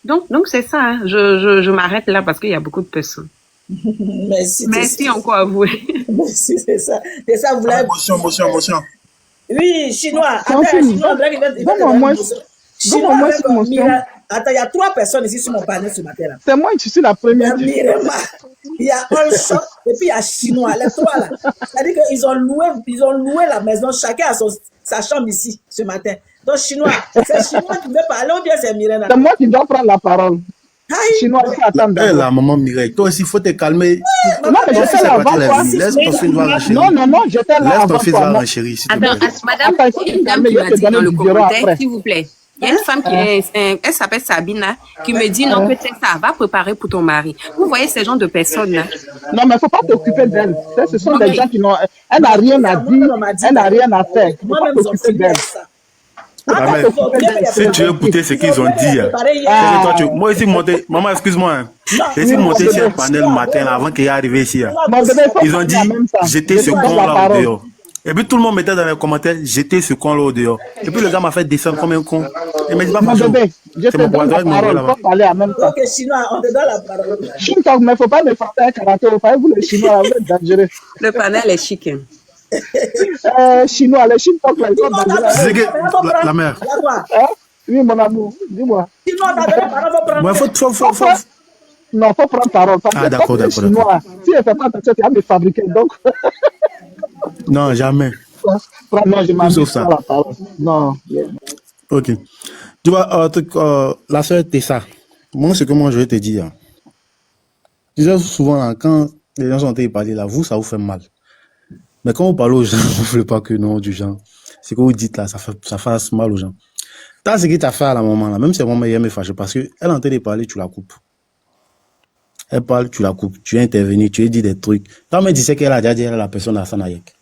Donc c'est ça. Hein. Je m'arrête là parce qu'il y a beaucoup de personnes. Merci. Merci encore à vous. Merci, c'est ça. C'est ça, vous voulez. Motion. Oui, Chinois. Donne-moi moi cette motion. Attends, il y a 3 personnes ici sur mon panel ce matin. Là. C'est moi, je suis la Il y a première. Mirema, il y a un shop, et puis il y a Chinois, les 3 là. C'est-à-dire qu'ils ont loué la maison, chacun a sa chambre ici ce matin. Donc, Chinois, c'est Chinois qui veut parler ou bien c'est Mirema? C'est moi qui dois prendre la parole. Aïe. Chinois, il faut attendre. La maman Mireille, toi aussi, il faut te calmer. Non, mais j'étais là avant toi. Laisse ton fils voir un chéri. Non, j'étais là Laisse avant ton fils voir toi. un chéri. s'il te Attends, plaît. madame, Attends, il faut il y a une te dame calmer, qui je m'a te dit donne dans le le numéro commentaire, après. s'il vous plaît. Il y a une femme elle s'appelle Sabina, qui me dit non, peut-être ça va préparer pour ton mari. Vous voyez ces gens de personnes-là. Non, mais il ne faut pas t'occuper d'elle. Ce sont des gens qui n'ont. Elle n'a rien à dire, elle n'a rien à faire. Il ne faut pas t'occuper d'elle. Si tu veux écouter ce qu'ils ont dit, moi aussi monté, maman excuse-moi, j'ai aussi monté sur le panel le matin là, avant qu'il y arrive ici. Ils ont dit jetez ce con là au dehors. Et puis tout le monde mettait dans les commentaires jetez ce con là au dehors. Et puis le gars m'a fait descendre comme un con. Il m'a dit pas Mon franchement. bébé, je te donne la parole. Il faut parler en même temps. Ok, Chinois, on te donne la parole. Chinois, mais il ne faut pas me faire un karaté. Vous les Chinois, vous êtes dangereux. Le panel est chic. Hein. Chinois, les Chinois, ils sont dangereux. C'est que la mère. Hein? Oui, mon amour, dis-moi. Chinois, t'as donné la parole, faut prendre. Moi, faut. Non, il faut prendre parole. Parce que D'accord, comme les Chinois, si elle ne fait pas attention, tu vas me fabriquer. Donc, Non, jamais. non, je m'en Sauf ça. la parole. Non. Ok. Tu vois, la soeur Tessa, moi, c'est que moi, je vais te dire. Tu sais, souvent, là, quand les gens sont en train de parler, là, vous, ça vous fait mal. Mais quand vous parlez aux gens, vous ne voulez pas que non, du genre. Ce que vous dites, là, ça fasse mal aux gens. T'as ce que tu as fait à la maman, là, même si la maman, elle me fâche, parce qu'elle est en train de parler, tu la coupes. Elle parle, tu la coupes. Tu es intervenu, tu lui dis des trucs. Quand elle dit ce qu'elle a déjà dit à la personne à Sanayek.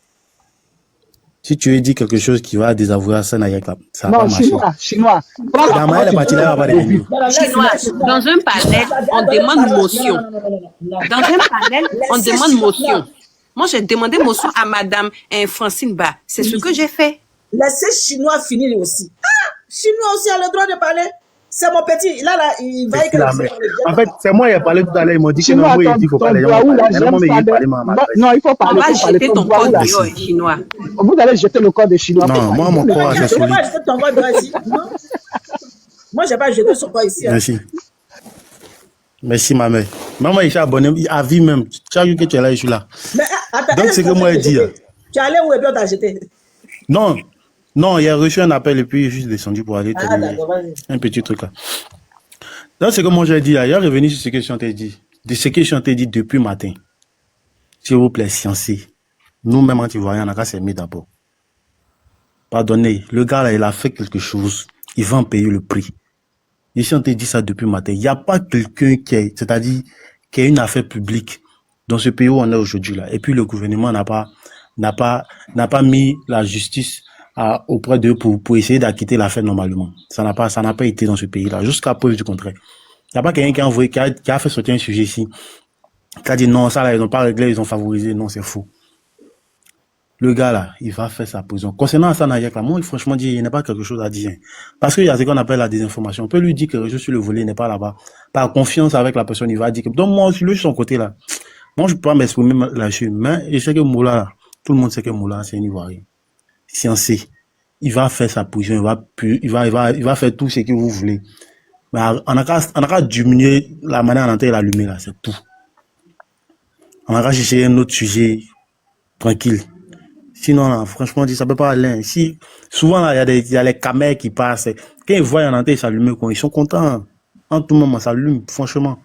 Si tu lui dis quelque chose qui va désavouer à Sanayek, là, ça va pas marcher. Chinois. La maman, elle est partie là, elle va pas les Chinois, dans un panel, on demande motion. Dans un panel, on demande motion. Moi, j'ai demandé motion à madame Francine Ba. C'est ce que j'ai fait. Laissez Chinois finir aussi. Ah, Chinois aussi a le droit de parler. C'est mon petit. Là, il va écrire. En fait, c'est moi qui ai parlé tout à l'heure. Ils m'ont dit que Chinois, non, il dit qu'il faut parler. Non, il faut parler. On va jeter ton corps dehors, Chinois. Vous allez jeter le corps des Chinois. Non, moi, mon corps, c'est solide. Je ne vais pas jeter ton corps dehors ici. Moi, je n'ai pas jeté son corps ici. Merci. Merci, ma mère. Maman, il s'est abonné à vie même. Tu as vu que tu es là, je suis là. Mais, attends, donc, c'est que moi, je dis. Tu es allé où et puis on t'a jeté? Non, il a reçu un appel et puis il est juste descendu pour aller terminer un petit truc là. Donc, c'est que moi, j'ai dit, il est revenu sur ce que je t'ai dit. De ce que je t'ai dit depuis matin. S'il vous plaît, sciencez. Nous-mêmes, anti-voyants, on a qu'à s'aimer d'abord. Pardonnez, le gars là, il a fait quelque chose. Il va en payer le prix. Ici, on te dit ça depuis matin. Il n'y a pas quelqu'un c'est-à-dire, qui a une affaire publique dans ce pays où on est aujourd'hui là. Et puis, le gouvernement n'a pas mis la justice auprès d'eux pour essayer d'acquitter l'affaire normalement. Ça n'a pas été dans ce pays-là, jusqu'à preuve du contraire. Il n'y a pas quelqu'un qui a envoyé, qui a fait sortir un sujet ici, qui a dit non, ça là, ils n'ont pas réglé, ils ont favorisé. Non, c'est faux. Le gars là, il va faire sa position. Concernant Hassan Ayak là, moi, franchement, il n'a pas quelque chose à dire. Parce qu'il y a ce qu'on appelle la désinformation. On peut lui dire que le jeu sur le volet n'est pas là-bas. Par confiance avec la personne, il va dire que, donc moi, je suis de son côté là. Moi, je peux pas m'exprimer là-dessus. Mais je sais que Moula, là, tout le monde sait que Moula, c'est un Ivoirien. Sciencé. Il va faire sa position, il va faire tout ce que vous voulez. Mais on n'a qu'à diminuer la manière dont il est allumé là, c'est tout. On n'a qu'à chercher un autre sujet tranquille. Sinon, là, franchement, ça peut pas aller. Si, souvent, là, il y a les caméras qui passent. Quand ils voient un antenne s'allumer, ils sont contents. En tout moment, ça s'allume, franchement.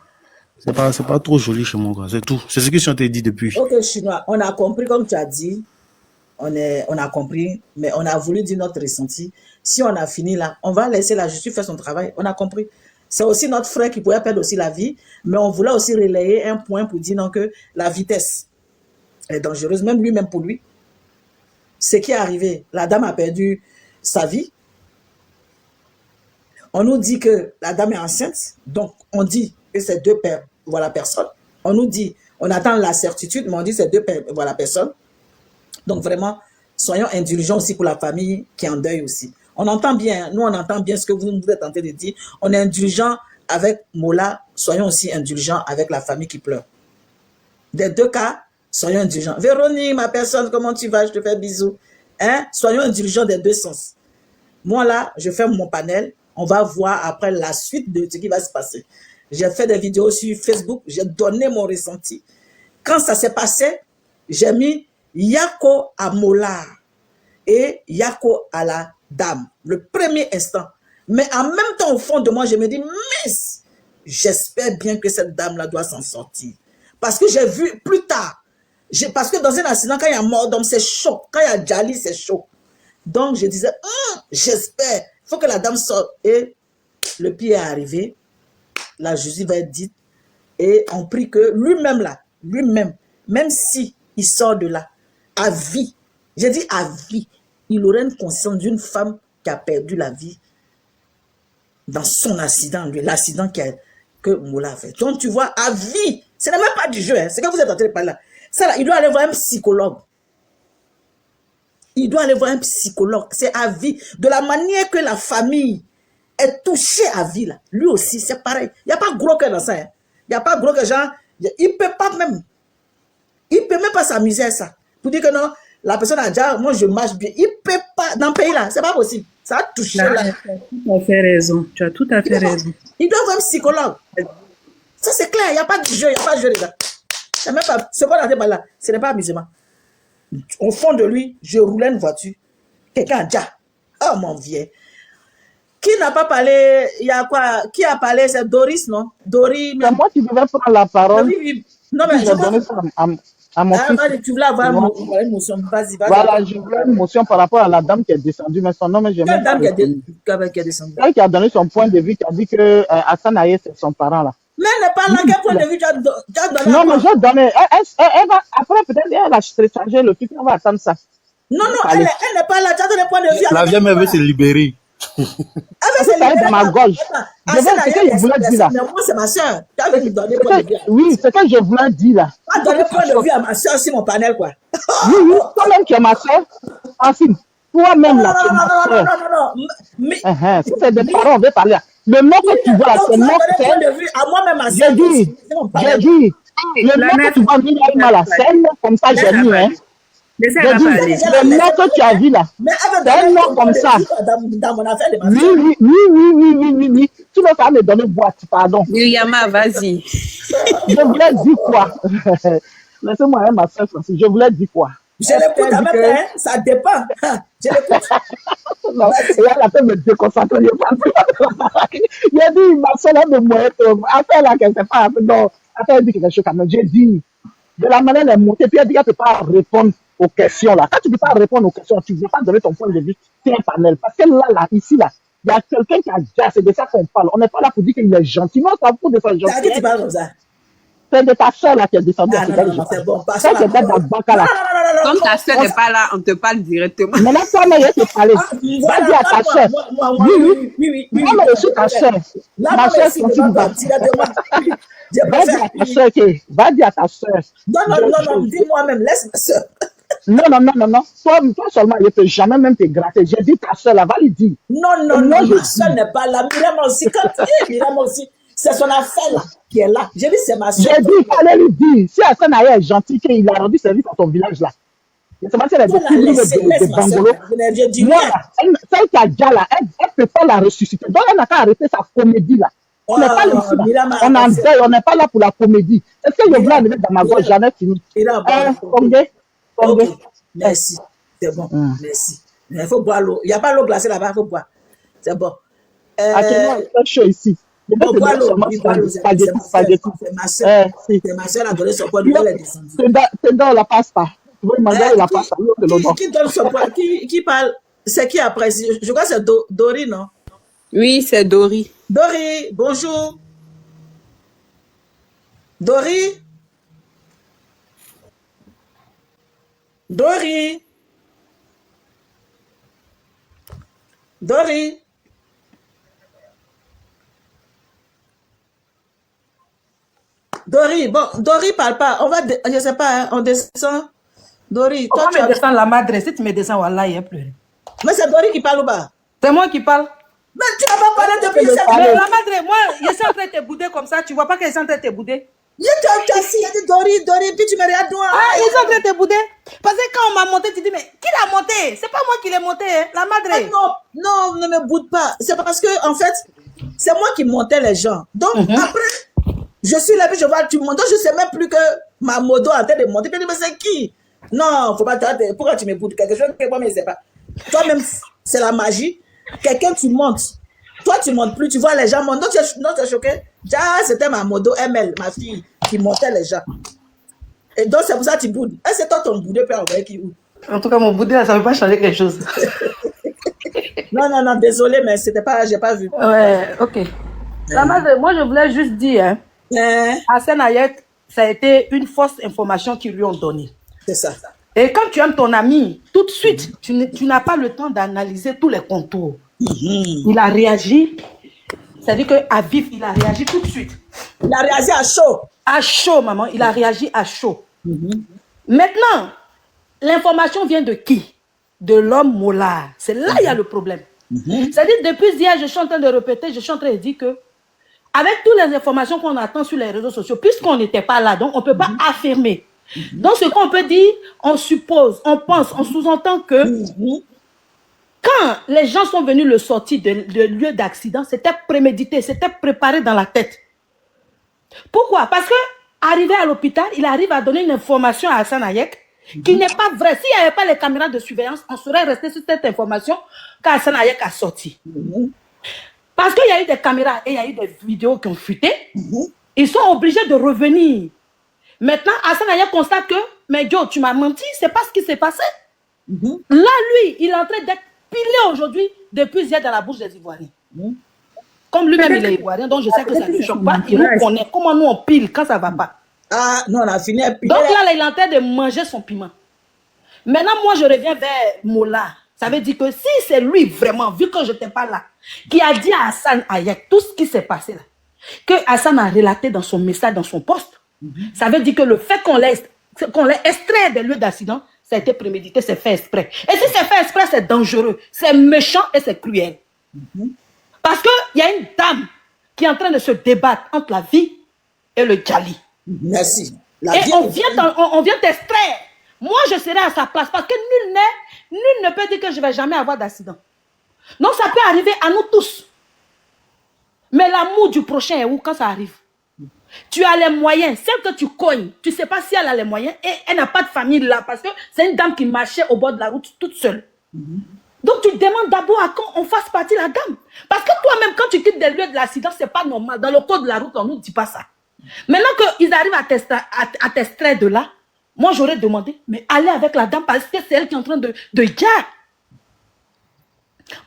C'est pas trop joli chez moi, quoi. C'est tout. C'est ce que je t'ai dit depuis. Ok, Chinois, on a compris, comme tu as dit. On a compris, mais on a voulu dire notre ressenti. Si on a fini là, on va laisser la justice faire son travail. On a compris. C'est aussi notre frère qui pourrait perdre aussi la vie, mais on voulait aussi relayer un point pour dire non, que la vitesse est dangereuse, même lui-même pour lui. Ce qui est arrivé, la dame a perdu sa vie. On nous dit que la dame est enceinte, donc on dit que c'est deux pères, voilà personne. On nous dit, on attend la certitude, mais on dit c'est deux pères, voilà personne. Donc vraiment, soyons indulgents aussi pour la famille qui est en deuil aussi. On entend bien, nous on entend bien ce que vous êtes en train de dire. On est indulgent avec Mola, soyons aussi indulgents avec la famille qui pleure. Des deux cas, soyons indulgents. Véronique, ma personne, comment tu vas? Je te fais bisous. Hein? Soyons indulgents des deux sens. Moi là, je fais mon panel. On va voir après la suite de ce qui va se passer. J'ai fait des vidéos sur Facebook. J'ai donné mon ressenti. Quand ça s'est passé, j'ai mis Yako à Mola et Yako à la dame. Le premier instant. Mais en même temps, au fond de moi, je me dis, mince, j'espère bien que cette dame-là doit s'en sortir. Parce que j'ai vu plus tard. Parce que dans un accident, quand il y a mort d'homme, c'est chaud. Quand il y a Djali, c'est chaud. Donc, je disais, j'espère. Il faut que la dame sorte. Et le pire est arrivé. La justice va être dite. Et on prie que lui-même là, lui-même, même si il sort de là, à vie, j'ai dit à vie, il aurait une conscience d'une femme qui a perdu la vie dans son accident, l'accident que Moula a fait. Donc, tu vois, à vie, ce n'est même pas du jeu, hein, c'est que vous êtes en train de parler là. Ça, là, il doit aller voir un psychologue. Il doit aller voir un psychologue. C'est à vie. De la manière que la famille est touchée à vie, là, lui aussi, c'est pareil. Il n'y a pas gros que dans ça. Hein. Il n'y a pas gros que genre, il ne peut pas même. Il ne peut même pas s'amuser à ça. Pour dire que non, la personne a déjà, moi je marche bien. Il ne peut pas, dans le pays là, c'est pas possible. Ça a touché là. Tu as tout à fait raison. Tu as tout à fait raison. Il doit avoir un psychologue. Ça c'est clair, il n'y a pas de jeu, il n'y a pas de jeu les gars. C'est même pas, ce qu'on a fait par là, ce n'est pas amusement. Au fond de lui, je roulais une voiture. Quelqu'un a déjà. Oh mon vieux. Qui n'a pas parlé? Il y a quoi? Qui a parlé? C'est Doris, non? Doris. C'est moi qui devais prendre la parole. Oui. Non, mais je donné ça à mon fils. Tu voulais avoir une motion. Vas-y. Voilà, je voulais une motion par rapport à la dame qui est descendue. Mais son nom, je quelle dame qui est descendue? Elle qui a donné son point de vue, qui a dit que Hassan Aye, c'est son parent là. Mais elle n'est pas là. Quel point de vue tu as donné? Non, mais j'ai donné. Elle va, après, peut-être, elle a téléchargé le truc, elle va attendre ça. Non, elle n'est pas là. Tu as donné point de vue. La vieille me veut se libérer. C'est dans ma gorge. Je veux ce que je voulais dire là. Mais moi, c'est ma soeur. Tu as donné point de vue. Oui, c'est ce que je voulais dire là. Tu as donné point de vue à ma soeur sur mon panel, quoi. Oui, toi-même qui es ma soeur. Enfin, toi-même là, tu es ma soeur. Non. Si c'est des parents, on veut parler. Le nom que tu vois là, c'est le nom que point de vue à moi-même, ma soeur. J'ai dit. Le nom que tu vois venir là, c'est un nom comme ça, j'ai mis, hein. Le nom que tu as vu là, c'est un nom comme ça. Oui. Tu veux pas me donner boîte, pardon. Myriama, vas-y. Je voulais dire quoi? Laissez-moi ma soeur Francis. Je voulais dire quoi? Je l'écoute en même temps, ça dépend. Je l'écoute. Non, et elle a fait me déconcentrer. Il a dit, ma soeur là, de moi, après là, qu'elle ne sait pas. Non, après elle dit quelque chose quand même. J'ai dit, de la manière elle est montée, puis elle dit qu'elle ne peut pas répondre aux questions là. Quand tu ne peux pas répondre aux questions, tu ne veux pas donner ton point de vue, c'est un panel. Parce que là, ici, là, il y a quelqu'un qui a déjà, c'est de ça qu'on parle. On n'est pas là pour dire qu'il est gentil. Non, ça vaut de sa gentillesse. C'est à qui tu parles comme ça? C'est de ta soeur là qui est descendue. Non, c'est bon. C'est dans le bac là. Comme ta soeur n'est pas là, on te parle directement. Mais là, toi, mais je te parler. Va dire à ta soeur. Oui. Non, mais je suis ta soeur. Ma soeur, c'est une va dire à ta soeur va dire à ta soeur. Non, dis-moi même, laisse ma soeur. Non. Toi seulement, je ne peux jamais même te gratter. J'ai dit ta soeur, là, va lui dire. Non, ma soeur n'est pas là. Myriam aussi, Myriam aussi, c'est son affaire là, qui est là. J'ai dit, c'est ma soeur. J'ai dit, il fallait lui dire. Si Hassan Aya est gentil, qu'il a rendu service à ton village là. C'est pas celle de Bangolo. Moi, celle qui a déjà là, elle ne peut pas la ressusciter. Donc, elle n'a qu'à arrêter sa comédie là. On n'est pas ici là. On en deuil, on n'est pas là pour la comédie. Est-ce que je voulais arriver dans ma gorge? J'en ai fini. Ok, merci. C'est bon, merci. Il faut boire l'eau. Il n'y a pas l'eau glacée là-bas, il faut boire. C'est bon. Actuellement, il fait chaud ici. Bois l'eau. C'est ma soeur. C'est ma soeur, elle a donné son poids. Elle est descendue. C'est dans la pasta. La pasta. Qui donne son poids? Qui parle? C'est qui après? Je crois que c'est Dori, non? Oui, c'est Dori. Dori, bonjour. Dori? Dori? Dori? Dori, bon, Dori parle pas. On va, je sais pas, hein, on descend. Dori, toi tu me descends la madre. Si tu me descends, wallah, il y a plus. Mais c'est Dori qui parle ou pas? C'est moi qui parle. Mais tu n'as pas parlé depuis cette Mais la madre, moi, je suis en train de te bouder comme ça. Tu vois pas que je suis en train de te bouder? Je t'ai assis, il dit Dori, puis tu me regardes droit. Ah, ils sont en train de te bouder? Parce que quand on m'a monté, tu dis, mais qui l'a monté? C'est pas moi qui l'ai monté, hein, la madre. Non, ne me boude pas. C'est parce que, en fait, c'est moi qui montais les gens. Donc, après, je suis là, puis je vois, tu montes. Donc, je sais même plus que ma moto est en train de monter. Puis, mais c'est qui? Non, faut pas t'arrêter. Pourquoi tu me boudes? Quelque chose que moi, je ne sais pas. Toi-même, c'est la magie. Quelqu'un, tu montes. Toi, tu montes plus, tu vois les gens montent. Non, tu es choqué. C'était ma moto ML, ma fille, qui montait les gens. Et donc, c'est pour ça que tu boudes. Et c'est toi ton boudé, puis envoyer qui où? En tout cas, mon boudé, ça ne veut pas changer quelque chose. Non, désolé, mais c'était pas, j'ai pas vu. Ouais, ok. La madre, moi, je voulais juste dire, Hassan Ayek, ça a été une fausse information qu'ils lui ont donnée. C'est ça. Et quand tu aimes ton ami, tout de suite, tu n'as pas le temps d'analyser tous les contours. Il a réagi, c'est-à-dire qu'à vif, il a réagi tout de suite. Il a réagi à chaud. À chaud, maman, il a réagi à chaud. Maintenant, l'information vient de qui? De l'homme Mollah. C'est là qu'il y a le problème. C'est-à-dire, depuis hier, je suis en train de répéter, je suis en train de dire que, avec toutes les informations qu'on attend sur les réseaux sociaux, puisqu'on n'était pas là, donc on ne peut pas affirmer. Donc, ce qu'on peut dire, on suppose, on pense, on sous-entend que quand les gens sont venus le sortir de lieu d'accident, c'était prémédité, c'était préparé dans la tête. Pourquoi? Parce que, arrivé à l'hôpital, il arrive à donner une information à Hassan Ayek qui n'est pas vraie. S'il n'y avait pas les caméras de surveillance, on serait resté sur cette information qu'Hassan Ayek a sortie. Parce qu'il y a eu des caméras et il y a eu des vidéos qui ont fuité. Ils sont obligés de revenir. Maintenant, Hassan Ayek constate que, mais Joe, tu m'as menti, c'est pas ce qui s'est passé. Là, lui, il est en train d'être pilé aujourd'hui depuis hier dans la bouche des Ivoiriens. Comme lui-même, il est Ivoirien, donc je sais que ça ne lui choque pas. Il nous connaît. Comment nous, on pile quand ça ne va pas. Ah, non, on a fini à piler. Donc là, il est en train de manger son piment. Maintenant, moi, je reviens vers Mollah. Ça veut dire que si c'est lui vraiment, vu que je n'étais pas là, qui a dit à Hassan Ayek tout ce qui s'est passé là, que Hassan a relaté dans son message, dans son poste, ça veut dire que le fait qu'on l'ait extrait des lieux d'accident, ça a été prémédité, c'est fait exprès. Et si c'est fait exprès, c'est dangereux, c'est méchant et c'est cruel. Parce qu'il y a une dame qui est en train de se débattre entre la vie et le Djali. Merci. Et on vient t'extraire. Moi, je serai à sa place parce que nul ne peut dire que je ne vais jamais avoir d'accident. Donc, ça peut arriver à nous tous. Mais l'amour du prochain est où quand ça arrive? Tu as les moyens. Celle que tu cognes, tu ne sais pas si elle a les moyens et elle n'a pas de famille là parce que c'est une dame qui marchait au bord de la route toute seule. Donc, tu demandes d'abord à quand on fasse partie la dame. Parce que toi-même, quand tu quittes des lieux de l'accident, ce n'est pas normal. Dans le code de la route, on ne nous dit pas ça. Maintenant qu'ils arrivent à t'extraire de là, moi, j'aurais demandé, mais allez avec la dame parce que c'est elle qui est en train de dire.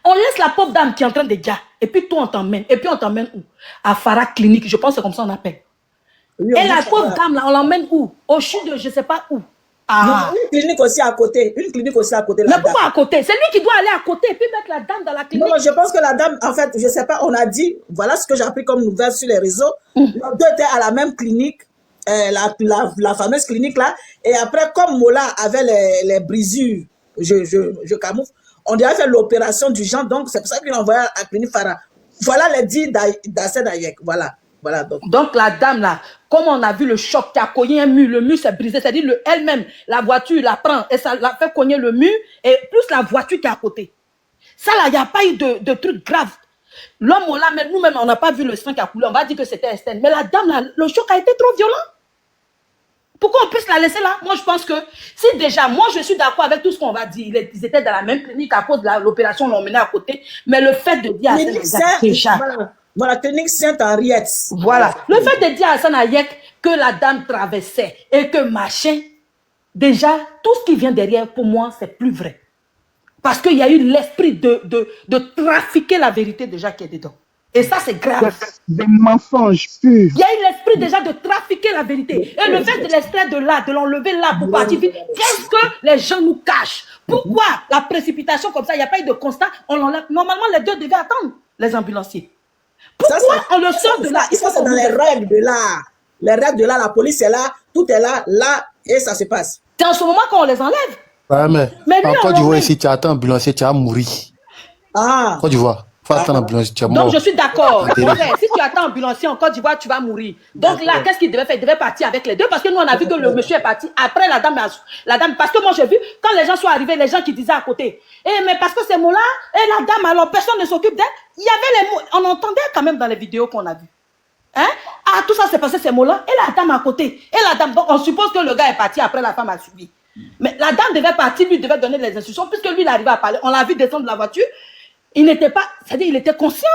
On laisse la pauvre dame qui est en train de dire. Et puis, toi, on t'emmène. Et puis, on t'emmène où? À Farah Clinique. Je pense que c'est comme ça qu'on appelle. Oui, et la pauvre dame, là, on l'emmène où? Au chute de je ne sais pas où. Ah. Une clinique aussi à côté. Une clinique aussi à côté. Mais pourquoi à côté? C'est lui qui doit aller à côté et puis mettre la dame dans la clinique. Non, je pense que la dame, en fait, je sais pas, on a dit, voilà ce que j'ai appris comme nouvelle sur les réseaux. Les deux étaient à la même clinique, la fameuse clinique là. Et après, comme Mola avait les brisures, je camoufle, on devait faire l'opération du genre, donc c'est pour ça qu'il a envoyé à la clinique Farah. Voilà les dits d'Assed Ayek. Voilà. Voilà, donc la dame là, comme on a vu le choc qui a cogné un mur, le mur s'est brisé, c'est-à-dire elle-même, la voiture la prend et ça la fait cogner le mur et plus la voiture qui est à côté. Ça là, il n'y a pas eu de truc grave. L'homme là, même nous-mêmes, on n'a pas vu le sang qui a coulé, on va dire que c'était externe. Mais la dame là, le choc a été trop violent. Pourquoi on puisse la laisser là? Moi, je pense que si déjà, moi, je suis d'accord avec tout ce qu'on va dire. Ils étaient dans la même clinique à cause de l'opération, on l'a emmené à côté. Mais le fait de dire à déjà... Voilà, clinique Sainte-Henriette. Voilà. Le fait de dire à Hassan Ayek que la dame traversait et que machin, déjà, tout ce qui vient derrière, pour moi, c'est plus vrai. Parce qu'il y a eu l'esprit de trafiquer la vérité déjà qui est dedans. Et ça, c'est grave. Des mensonges purs. Il y a eu l'esprit déjà de trafiquer la vérité. Et le fait de l'extraire de là, de l'enlever là pour partir vite, qu'est-ce que les gens nous cachent? Pourquoi la précipitation comme ça, il n'y a pas eu de constat, on l'enlève. Normalement, les deux devaient attendre, les ambulanciers. Pourquoi on le sort de là? Ça, c'est dans les règles de l'art. Les règles de l'art, la police est là, tout est là, et ça se passe. C'est en ce moment qu'on les enlève. Ouais, mais en Côte d'Ivoire, si tu attends ambulancier, tu vas mourir. Ah. Côte d'Ivoire. Faut attendre ambulancier, tu vas mourir. Donc, je suis d'accord. Si tu attends ambulancier en Côte d'Ivoire, tu vas mourir. Donc là, qu'est-ce qu'il devait faire? Il devait partir avec les deux parce que nous, on a vu que le monsieur est parti. Après, la dame, parce que moi, j'ai vu, quand les gens sont arrivés, les gens qui disaient à côté, mais parce que ces mots-là, et la dame, alors personne ne s'occupe d'elle. Il y avait les mots, on entendait quand même dans les vidéos qu'on a vues. Hein? Ah, tout ça s'est passé, ces mots-là, et la dame à côté. Et la dame, donc on suppose que le gars est parti, après la femme a suivi. Mais la dame devait partir, lui devait donner les instructions, puisque lui, il arrivait à parler. On l'a vu descendre de la voiture. Il n'était pas, c'est-à-dire, il était conscient.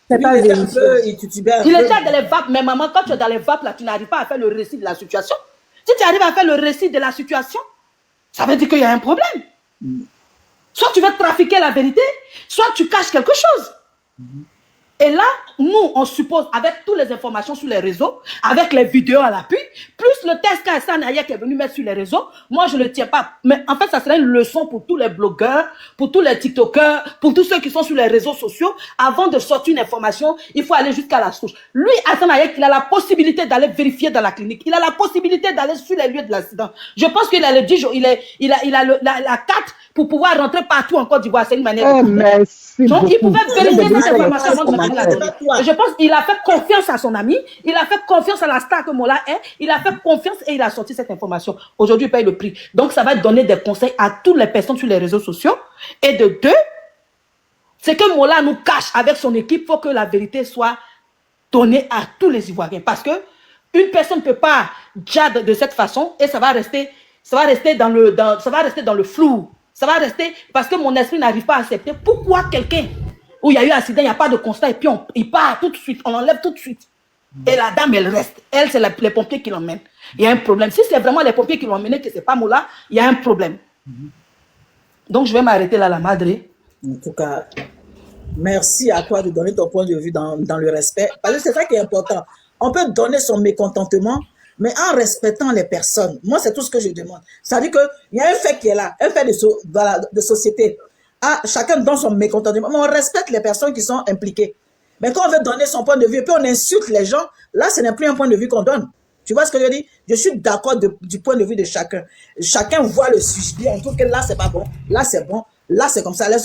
Il était dans les vapes. Mais maman, quand tu es dans les vapes, là, tu n'arrives pas à faire le récit de la situation. Si tu arrives à faire le récit de la situation, ça veut dire qu'il y a un problème. Soit tu veux trafiquer la vérité, soit tu caches quelque chose. Et là, nous, on suppose, avec toutes les informations sur les réseaux, avec les vidéos à l'appui, plus le test qu'Hassan Ayek est venu mettre sur les réseaux, moi, je ne le tiens pas. Mais en fait, ça serait une leçon pour tous les blogueurs, pour tous les TikTokers, pour tous ceux qui sont sur les réseaux sociaux. Avant de sortir une information, il faut aller jusqu'à la source. Lui, Hassan Ayek, il a la possibilité d'aller vérifier dans la clinique. Il a la possibilité d'aller sur les lieux de l'accident. Je pense qu'il a le 10 jours, il a la carte pour pouvoir rentrer partout en Côte d'Ivoire. C'est une manière de... Donc, il pouvait vérifier cette information avant de mettre la télé. Je pense qu'il a fait confiance à son ami, il a fait confiance à la star que Mola est, il a fait confiance et il a sorti cette information. Aujourd'hui, il paye le prix. Donc, ça va donner des conseils à toutes les personnes sur les réseaux sociaux. Et de deux, c'est que Mola nous cache avec son équipe pour que la vérité soit donnée à tous les Ivoiriens. Parce que une personne ne peut pas djad de cette façon et ça va rester dans le flou. Ça va rester parce que mon esprit n'arrive pas à accepter pourquoi quelqu'un où il y a eu un accident, il n'y a pas de constat et puis il part tout de suite, on l'enlève tout de suite. Et la dame, elle reste. Elle, c'est les pompiers qui l'emmènent. Il y a un problème. Si c'est vraiment les pompiers qui l'ont emmené, que ce n'est pas Mola, il y a un problème. Donc, je vais m'arrêter là, la madre. En tout cas, merci à toi de donner ton point de vue dans le respect. Parce que c'est ça qui est important. On peut donner son mécontentement, mais en respectant les personnes. Moi, c'est tout ce que je demande. C'est-à-dire qu'il y a un fait qui est là, un fait de société. Ah, chacun donne son mécontentement. Mais on respecte les personnes qui sont impliquées. Mais quand on veut donner son point de vue et puis on insulte les gens, là, ce n'est plus un point de vue qu'on donne. Tu vois ce que je dis? Je suis d'accord du point de vue de chacun. Chacun voit le sujet. En tout cas, là, c'est pas bon. Là, c'est bon. Là, c'est comme ça. Mais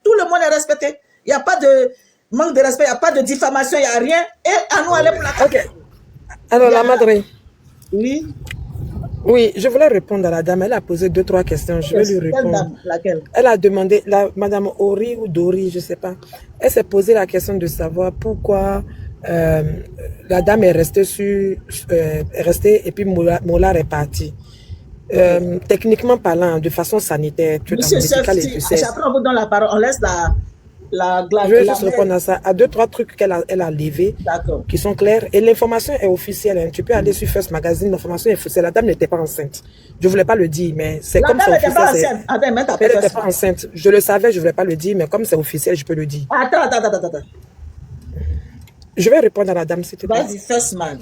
tout le monde est respecté. Il n'y a pas de manque de respect. Il n'y a pas de diffamation. Il n'y a rien. Et à nous aller pour la carte. Ok. Alors, la madre. Oui. Oui, je voulais répondre à la dame. Elle a posé 2-3 questions. Je vais lui répondre. Quelle dame? Laquelle? Elle a demandé, madame Ori ou Dori, je ne sais pas. Elle s'est posé la question de savoir pourquoi la dame est restée et puis Mola est parti. Techniquement parlant, de façon sanitaire, tu es dans le médical et tu sais. Après, on vous donne la parole. On laisse je vais juste répondre à ça. À 2-3 trucs qu'elle a levés, qui sont clairs. Et l'information est officielle. Hein. Tu peux aller sur First Magazine, l'information est officielle. La dame n'était pas enceinte. Je ne voulais pas le dire, mais c'est comme ça. La dame n'était pas enceinte. Elle n'était pas enceinte. Je le savais, je ne voulais pas le dire, mais comme c'est officiel, je peux le dire. Attends. Je vais répondre à la dame, s'il te plaît. Vas-y, First Man.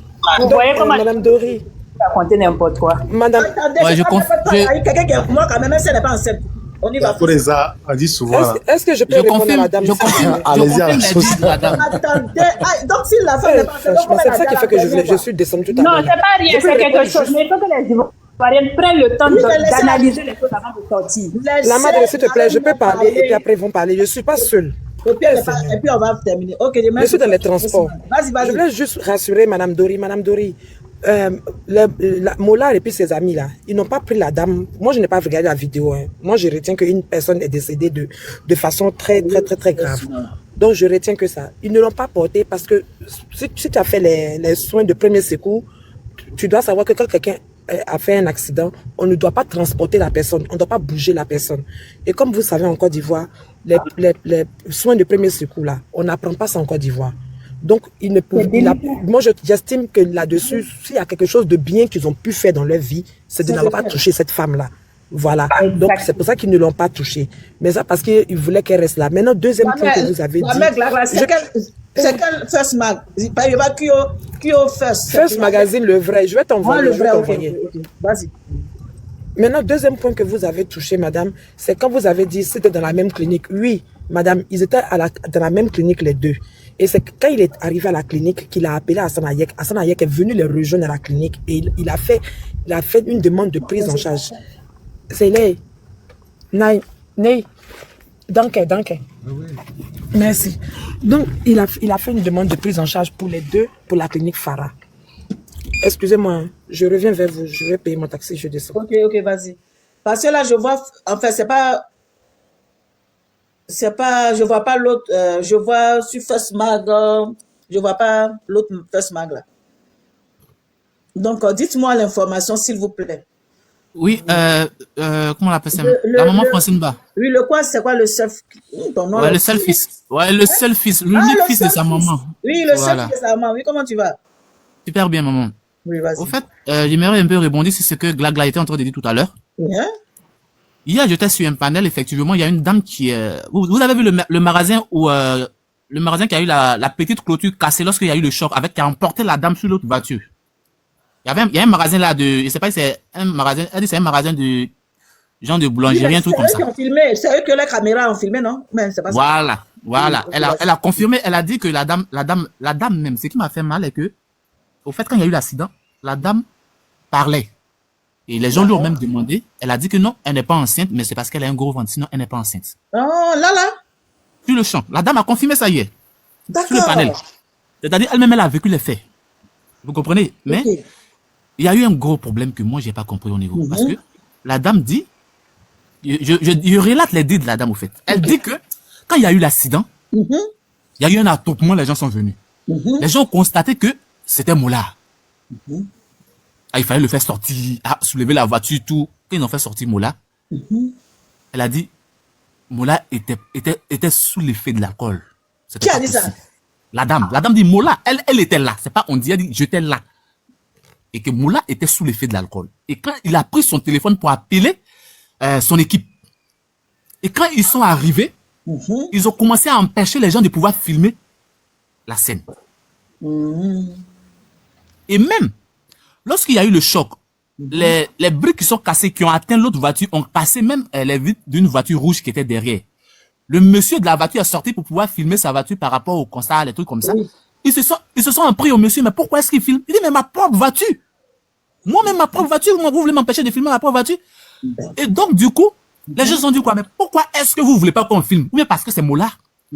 Madame Dori. raconter n'importe quoi. Madame, attendez, Ouais, c'est je pas conf... n'importe quoi. Quelqu'un qui est moi quand même, même si elle n'est pas enceinte. On y va. Foreza a dit souvent. est-ce que je peux Je répondre à confirme, madame je confirme, je Allez-y à la confirme les sauce. dires de la dame. Attendez. Ah, donc si la femme n'est pas enceinte, Franchement, c'est ça qui fait que je suis descendue tout à Non, l'heure. c'est pas rien, Je peux c'est quelque répondre chose. Mais il faut que les Ivoiriens prennent le temps Oui, mais laissez-la- d'analyser les choses avant de sortir. La madre, s'il te plaît, je peux parler et puis après ils vont parler. Je ne suis pas seule. Et puis on va terminer. Ok, Je suis dans les transports. Vas-y, Je vas-y. voulais juste rassurer Madame Dori. Madame Dori, Mola et puis ses amis là, ils n'ont pas pris la dame. Moi, je n'ai pas regardé la vidéo. Hein. Moi, je retiens qu'une personne est décédée de façon très grave. Donc, je retiens que ça. Ils ne l'ont pas portée parce que si tu as fait les soins de premier secours, tu dois savoir que quand quelqu'un a fait un accident, on ne doit pas transporter la personne, on ne doit pas bouger la personne. Et comme vous savez en Côte d'Ivoire, les soins de premier secours là, on n'apprend pas ça en Côte d'Ivoire. Donc, moi, j'estime que là-dessus, s'il y a quelque chose de bien qu'ils ont pu faire dans leur vie, c'est de n'avoir pas touché cette femme-là. Voilà. Donc, c'est pour ça qu'ils ne l'ont pas touchée. Mais ça, parce qu'ils voulaient qu'elle reste là. Maintenant, deuxième point que vous avez dit. C'est quel First Mag? Il va qui au First? First Magazine, le vrai. Je vais t'envoyer. Le vrai, ok. Vas-y. Maintenant, deuxième point que vous avez touché, madame, c'est quand vous avez dit c'était dans la même clinique. Oui, madame, ils étaient dans la même clinique les deux. Et c'est quand il est arrivé à la clinique qu'il a appelé Hassan Hayek. Hassan Hayek est venu les rejoindre à la clinique et il a fait une demande de prise en charge. C'est les... Danke. Merci. Donc, il a fait une demande de prise en charge pour les deux, pour la clinique Farah. Excusez-moi, hein, je reviens vers vous. Je vais payer mon taxi, je descends. Ok, vas-y. Parce que là, je vois... En fait, je vois pas l'autre, je vois sur First Mag, je vois pas l'autre First Mag là. Donc, dites-moi l'information, s'il vous plaît. Oui, comment on appelle ça? La maman Francine Ba. Oui, le quoi, c'est quoi le seul... Ton nom, Ouais, le seul fils. Ouais, le seul fils, l'unique fils de sa maman. Oui, le seul fils de sa maman. Oui, comment tu vas? Super bien, maman. Oui, vas-y. Au fait, j'aimerais un peu rebondir sur ce que Glagla était en train de dire tout à l'heure. Hein? Hier, j'étais sur un panel, effectivement, il y a une dame qui... vous avez vu le magasin où... le magasin qui a eu la petite clôture cassée lorsqu'il y a eu le choc, qui a emporté la dame sur l'autre voiture. Il y a un magasin là de... Je sais pas si c'est un magasin... Elle dit c'est un magasin de... genre de boulangerie, un truc comme ça. C'est eux que les caméras ont filmé, non? Mais c'est pas ça. Voilà. Elle a confirmé, elle a dit que la dame même, ce qui m'a fait mal est que, au fait, quand il y a eu l'accident, la dame parlait. Et les gens lui ont même demandé, elle a dit que non, elle n'est pas enceinte, mais c'est parce qu'elle a un gros ventre, sinon elle n'est pas enceinte. Oh, là. Sur le champ. La dame a confirmé ça hier. D'accord. Sur le panel. C'est-à-dire, elle-même, elle a vécu les faits. Vous comprenez? Mais, il y a eu un gros problème que moi, j'ai pas compris au niveau. Parce que la dame dit, je relate les dits de la dame, au fait. Elle dit que, quand il y a eu l'accident, il y a eu un attroupement, les gens sont venus. Les gens ont constaté que c'était Mola. Il fallait le faire sortir, soulever la voiture, tout. Quand ils ont fait sortir Mola, elle a dit, Mola était sous l'effet de l'alcool. Qui a dit ça? La dame dit Mola, elle était là. C'est pas on dit, elle dit j'étais là. Et que Mola était sous l'effet de l'alcool. Et quand il a pris son téléphone pour appeler son équipe, et quand ils sont arrivés, ils ont commencé à empêcher les gens de pouvoir filmer la scène. Et même, lorsqu'il y a eu le choc, les briques qui sont cassées, qui ont atteint l'autre voiture, ont cassé même les vitres d'une voiture rouge qui était derrière. Le monsieur de la voiture est sorti pour pouvoir filmer sa voiture par rapport au constat, les trucs comme ça. Ils se sont pris au monsieur, mais pourquoi est-ce qu'il filme? Il dit, mais ma propre voiture. Moi-même, ma propre voiture, vous voulez m'empêcher de filmer ma propre voiture? Et donc, du coup, les gens se sont dit quoi? Mais pourquoi est-ce que vous voulez pas qu'on filme? Ou bien parce que c'est Mola.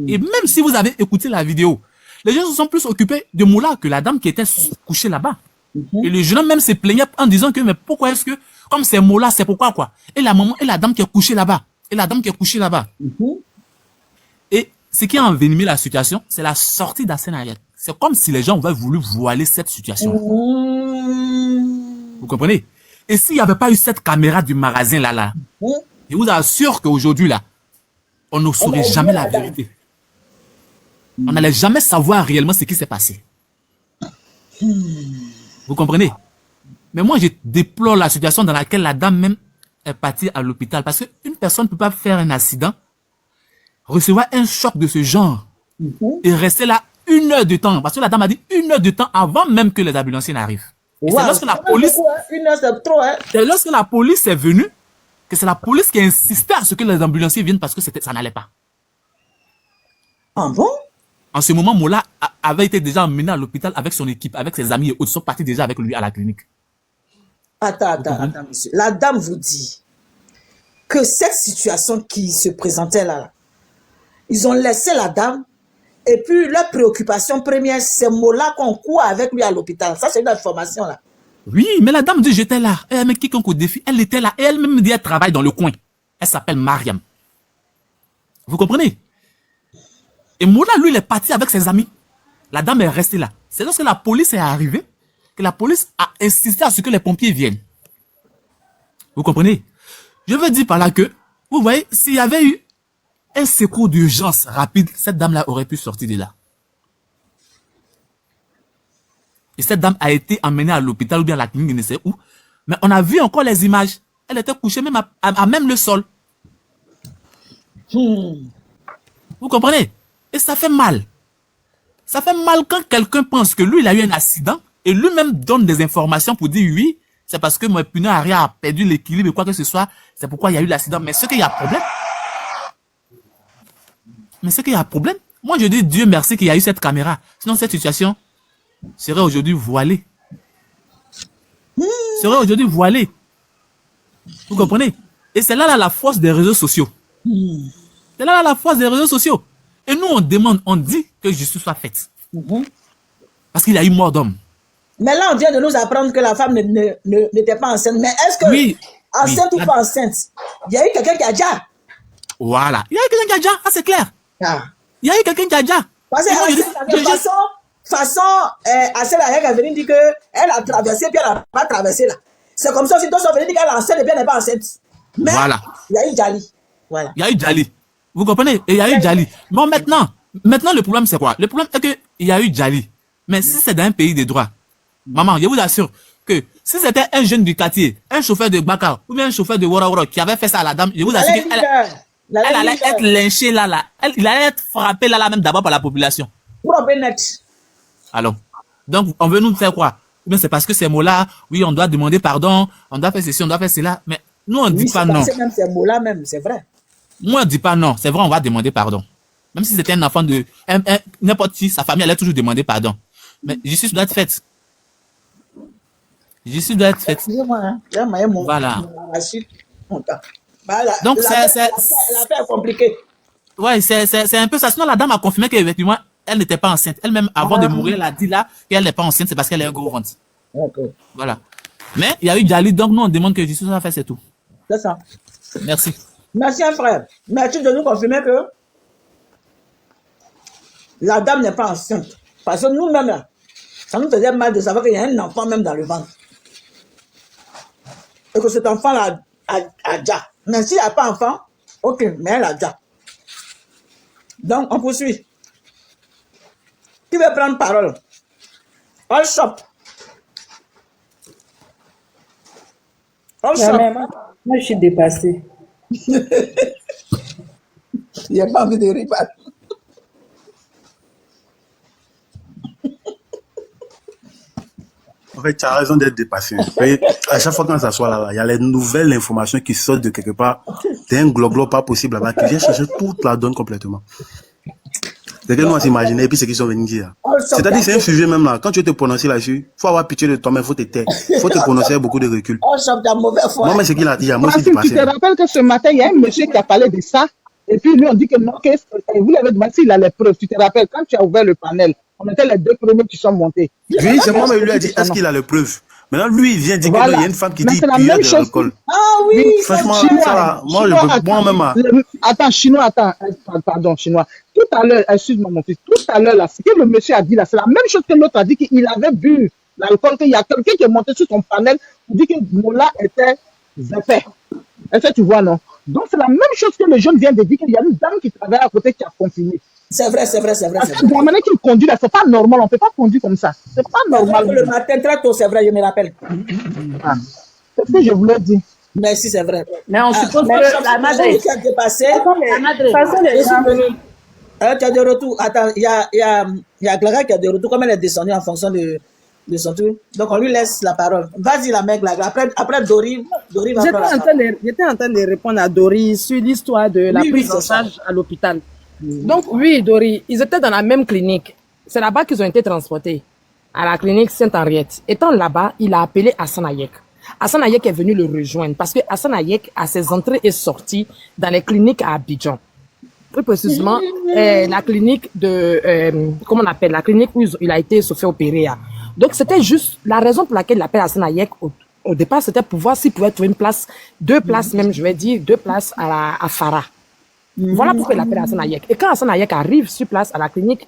Et même si vous avez écouté la vidéo, les gens se sont plus occupés de Mola que la dame qui était couchée là-bas. Et le jeune homme même se plaignait en disant que, mais pourquoi est-ce que, comme c'est Mola, c'est pourquoi quoi? Et la maman, et la dame qui est couchée là-bas. Et ce qui a envenimé la situation, c'est la sortie d'Hassan Hayek. C'est comme si les gens avaient voulu voiler cette situation. Vous comprenez? Et s'il n'y avait pas eu cette caméra du magasin là, je vous assure qu'aujourd'hui là, on ne saurait jamais la vérité. On n'allait jamais savoir réellement ce qui s'est passé. Vous comprenez? Mais moi, je déplore la situation dans laquelle la dame même est partie à l'hôpital. Parce qu'une personne ne peut pas faire un accident, recevoir un choc de ce genre et rester là 1 heure de temps. Parce que la dame a dit 1 heure de temps avant même que les ambulanciers n'arrivent. Et c'est lorsque la police... Une heure, c'est trop, hein. C'est lorsque la police est venue que c'est la police qui a insisté à ce que les ambulanciers viennent parce que ça n'allait pas. Ah bon? En ce moment, Mola avait été déjà emmené à l'hôpital avec son équipe, avec ses amis et autres. Ils sont partis déjà avec lui à la clinique. Attends, monsieur. La dame vous dit que cette situation qui se présentait là, ils ont laissé la dame et puis leur préoccupation première, c'est Mola qu'on court avec lui à l'hôpital. Ça, c'est une information là. Oui, mais la dame dit j'étais là. Elle met quiconque au défi. Elle était là. Et elle-même dit elle travaille dans le coin. Elle s'appelle Mariam. Vous comprenez? Et Mola, lui, il est parti avec ses amis. La dame est restée là. C'est lorsque la police est arrivée que la police a insisté à ce que les pompiers viennent. Vous comprenez? Je veux dire par là que, vous voyez, s'il y avait eu un secours d'urgence rapide, cette dame-là aurait pu sortir de là. Et cette dame a été emmenée à l'hôpital ou bien à la clinique, je ne sais où. Mais on a vu encore les images. Elle était couchée même à même le sol. Vous comprenez? Et ça fait mal. Ça fait mal quand quelqu'un pense que lui, il a eu un accident et lui-même donne des informations pour dire oui, c'est parce que mon pneu arrière a perdu l'équilibre et quoi que ce soit. C'est pourquoi il y a eu l'accident. Mais ce qu'il y a problème. Mais ce qu'il y a problème. Moi, je dis Dieu merci qu'il y a eu cette caméra. Sinon, cette situation serait aujourd'hui voilée. Serait aujourd'hui voilée. Vous comprenez? Et c'est là la force des réseaux sociaux. C'est là la force des réseaux sociaux. Et nous, on demande, on dit que justice soit faite. Parce qu'il y a eu mort d'homme. Mais là, on vient de nous apprendre que la femme n'était pas enceinte. Mais est-ce que, oui, enceinte ou pas enceinte, il y a eu quelqu'un qui a déjà? Voilà. Il y a eu quelqu'un qui a déjà, ça c'est clair. Il y a eu quelqu'un qui a déjà. Parce que de façon, Assel est venue dire qu'elle a traversé puis elle n'a pas traversé là. C'est comme ça si toi, tu venus dire qu'elle est enceinte et puis elle n'est pas enceinte. Mais voilà. Il y a eu Djali. Voilà. Il y a eu Djali. Vous comprenez? Et il y a eu Djali. Bon, maintenant, le problème, c'est quoi? Le problème, c'est qu'il y a eu Djali. Mais si c'est dans un pays de droit, maman, je vous assure que si c'était un jeune du quartier, un chauffeur de Bakar ou bien un chauffeur de Wara qui avait fait ça à la dame, je vous assure qu'elle allait être lynchée là. Il allait être frappé là même d'abord par la population. Alors, donc, on veut nous faire quoi? Ou bien c'est parce que ces mots-là, oui, on doit demander pardon, on doit faire ceci, on doit faire cela. Mais nous, on ne dit pas non. Même ces mots-là même, c'est vrai. Moi, on ne dit pas non. C'est vrai, on va demander pardon. Même si c'était un enfant de... n'importe qui, sa famille allait toujours demander pardon. Mais justice doit être faite. Justice doit être faite. Voilà. Donc, l'affaire est compliquée. Ouais, c'est un peu ça. Sinon, la dame a confirmé qu'effectivement, elle n'était pas enceinte. Elle-même, avant de mourir, elle a dit là qu'elle n'est pas enceinte, c'est parce qu'elle est un gros ventre. Voilà. Mais il y a eu Djali, donc nous, on demande que justice soit faite, c'est tout. C'est ça. Merci. Merci, un frère. Merci de nous confirmer que la dame n'est pas enceinte. Parce que nous-mêmes, ça nous faisait mal de savoir qu'il y a un enfant même dans le ventre. Et que cet enfant-là a déjà. Mais s'il n'y a pas d'enfant, ok, mais elle a déjà. Donc, on poursuit. Qui veut prendre parole? All shop. All shop. Moi, je suis dépassée. Il n'y a pas envie de rire. En fait, tu as raison d'être dépassé. À chaque fois qu'on s'assoit là, il y a les nouvelles informations qui sortent de quelque part. C'est un globe pas possible là-bas qui vient chercher toute la donne complètement. C'est que nous on s'imaginer et puis ce qu'ils sont venus dire. C'est-à-dire c'est un sujet même là. Quand tu te prononces là-dessus, il faut avoir pitié de toi-même, il faut te taire. Il faut te prononcer avec beaucoup de recul. Moi, mais ce qu'il a dit, moi aussi dépassé. Tu te rappelles que ce matin, il y a un monsieur qui a parlé de ça. Et puis lui, on dit que non, vous l'avez demandé s'il a les preuves. Tu te rappelles, quand tu as ouvert le panel, on était les deux premiers qui sont montés. Oui, c'est moi, mais lui a dit, est-ce qu'il a les preuves? Maintenant, lui, il vient dire qu'il y a une femme qui dit qu'il y a de l'alcool. Ah oui, franchement, ça, moi-même. Attends, chinois. Tout à l'heure, excuse-moi, mon fils, tout à l'heure, là, ce que le monsieur a dit là, c'est la même chose que l'autre a dit qu'il avait bu l'alcool, qu'il y a quelqu'un qui est monté sur son panel pour dire que Mola était épais. Est-ce que tu vois, non? Donc, c'est la même chose que le jeune vient de dire qu'il y a une dame qui travaille à côté qui a confirmé. C'est vrai. La manière qu'il conduit là, c'est pas normal. On peut pas conduire comme ça. C'est pas normal. Le matin, très tôt, c'est vrai, je me rappelle. C'est ce que je voulais dire. Merci, c'est vrai. Mais on suppose que la madre qui a dépassé. Tu as de retour. Attends, il y a Clara qui a de retour. Comme elle est descendue en fonction de Descendu. Donc, on lui laisse la parole. Vas-y, la mec, là. Après Dori va prendre la parole. J'étais en train de répondre à Dori sur l'histoire de la prise en charge à l'hôpital. Donc, oui, Dori, ils étaient dans la même clinique. C'est là-bas qu'ils ont été transportés, à la clinique Sainte-Henriette. Étant là-bas, il a appelé Hassan Hayek. Hassan Hayek est venu le rejoindre parce que Hassan Hayek a ses entrées et sorties dans les cliniques à Abidjan. Plus précisément, la clinique de, comment on appelle, la clinique où il a été se fait opérer. Donc, c'était juste la raison pour laquelle il appelle Hassan Hayek au départ, c'était pour voir s'il pouvait trouver une place, 2 places même, je vais dire, 2 places à Farah. Voilà pourquoi il appelle Hassan Hayek. Et quand Hassan Hayek arrive sur place à la clinique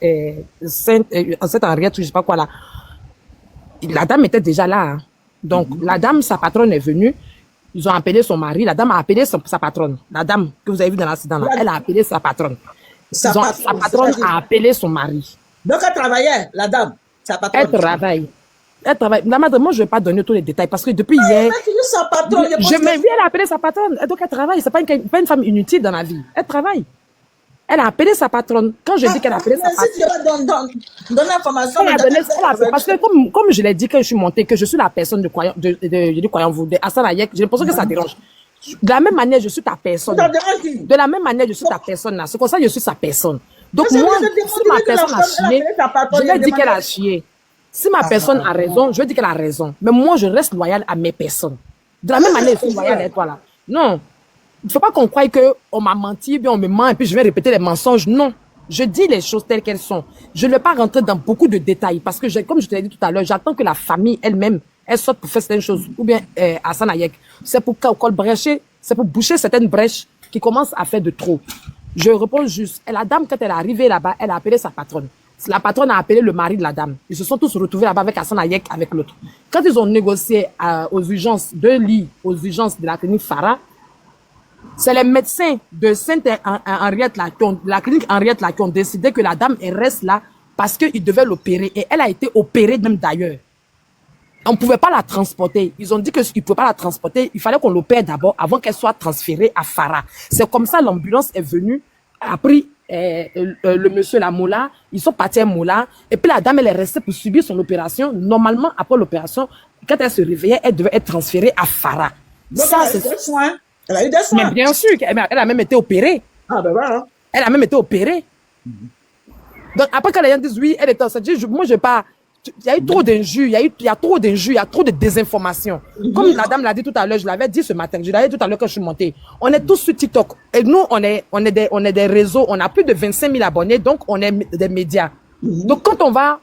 Sainte-Henriette, je sais pas quoi là, la dame était déjà là. Hein. Donc, la dame, sa patronne est venue. Ils ont appelé son mari. La dame a appelé sa patronne. La dame que vous avez vue dans l'accident là, elle a appelé sa patronne. Sa patronne a appelé son mari. Donc, elle travaillait, la dame, sa patronne. Elle travaille. La madame, moi, je ne vais pas donner tous les détails parce que depuis hier. Sa patronne, elle a appelé sa patronne. Donc, elle travaille. C'est pas une femme inutile dans la vie. Elle travaille. Elle a appelé sa patronne. Quand je dis qu'elle a appelé sa patronne. Si tu vas donner l'information. Parce que, comme je l'ai dit quand je suis montée, que je suis la personne de Hassan Hayek, j'ai l'impression que ça dérange. De la même manière, je suis ta personne. De la même manière, je suis ta personne. C'est comme ça que je suis sa personne. Donc, moi, si ma personne a chié, je vais dire qu'elle a chié. Si ma personne a raison, je vais dire qu'elle a raison. Mais moi, je reste loyale à mes personnes. De la même manière, je suis loyale à toi là. Non. Il ne faut pas qu'on croie qu'on m'a menti, bien on me ment et puis je vais répéter les mensonges. Non. Je dis les choses telles qu'elles sont. Je ne vais pas rentrer dans beaucoup de détails parce que, comme je te l'ai dit tout à l'heure, j'attends que la famille elle-même, elle sorte pour faire certaines choses. Ou bien Hassan Hayek. C'est pour boucher certaines brèches qui commencent à faire de trop. Je réponds juste. Et la dame, quand elle est arrivée là-bas, elle a appelé sa patronne. La patronne a appelé le mari de la dame. Ils se sont tous retrouvés là-bas avec Hassan Hayek, avec l'autre. Quand ils ont négocié aux urgences, 2 lits aux urgences de la clinique Farah, c'est les médecins de Sainte-Henriette là, la clinique Henriette là, qui ont décidé que la dame elle reste là parce qu'ils devaient l'opérer. Et elle a été opérée même d'ailleurs. On ne pouvait pas la transporter. Ils ont dit qu'ils ne pouvaient pas la transporter. Il fallait qu'on l'opère d'abord avant qu'elle soit transférée à Farah. C'est comme ça l'ambulance est venue, a pris le monsieur la Moula, ils sont partis à Moula, et puis la dame elle est restée pour subir son opération. Normalement, après l'opération, quand elle se réveillait, elle devait être transférée à Farah. Donc, ça, c'est des soins. Elle a eu des soins. Mais bien sûr, elle a même été opérée. Ah ben voilà. Elle a même été opérée. Donc après quand les gens disent oui, elle est enceinte, moi je vais pas. Il y a eu trop d'injures, il y a trop d'injures, il y a trop de désinformation. Comme la dame l'a dit tout à l'heure, je l'avais dit ce matin, je l'avais dit tout à l'heure quand je suis montée. On est tous sur TikTok. Et nous, on est des réseaux, on a plus de 25 000 abonnés, donc on est des médias. Donc quand on va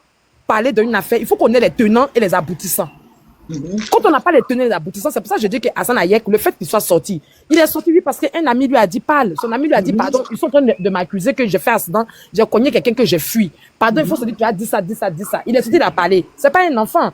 parler d'une affaire, il faut qu'on ait les tenants et les aboutissants. Quand on n'a pas les tenants et les aboutissants, c'est pour ça que je dis que Hassan Hayek, le fait qu'il soit sorti, il est sorti lui parce qu'un ami lui a dit parle. Son ami lui a dit pardon, ils sont en train de m'accuser que j'ai fait accident, j'ai cogné quelqu'un que j'ai fui. Pardon, il faut se dire tu as dit ça. Il est sorti, il a parlé. C'est pas un enfant.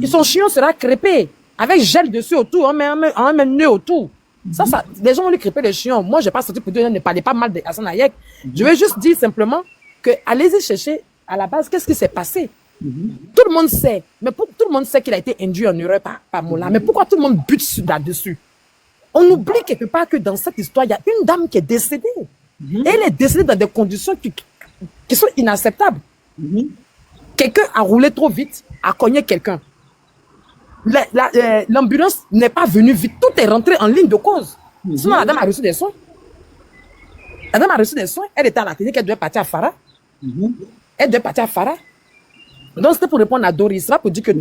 Son chion sera crêpé avec gel dessus autour, on met un nœud autour. Ça, les gens vont lui crêper le chion. Moi, j'ai pas sorti pour dire ne parlez pas mal de Hassan Hayek. Je vais juste dire simplement que allez-y chercher à la base qu'est-ce qui s'est passé. Tout le monde sait, tout le monde sait qu'il a été induit en erreur par Moula. Mais pourquoi tout le monde bute là-dessus? On oublie quelque part que dans cette histoire, il y a une dame qui est décédée. Et elle est décédée dans des conditions qui sont inacceptables. Quelqu'un a roulé trop vite, a cogné quelqu'un. L'ambulance n'est pas venue vite. Tout est rentré en ligne de cause. Sinon, la dame a reçu des soins. La dame a reçu des soins. Elle était à la clinique, elle devait partir à Farah. Elle devait partir à Farah. Donc, c'était pour répondre à Doris, là, pour dire que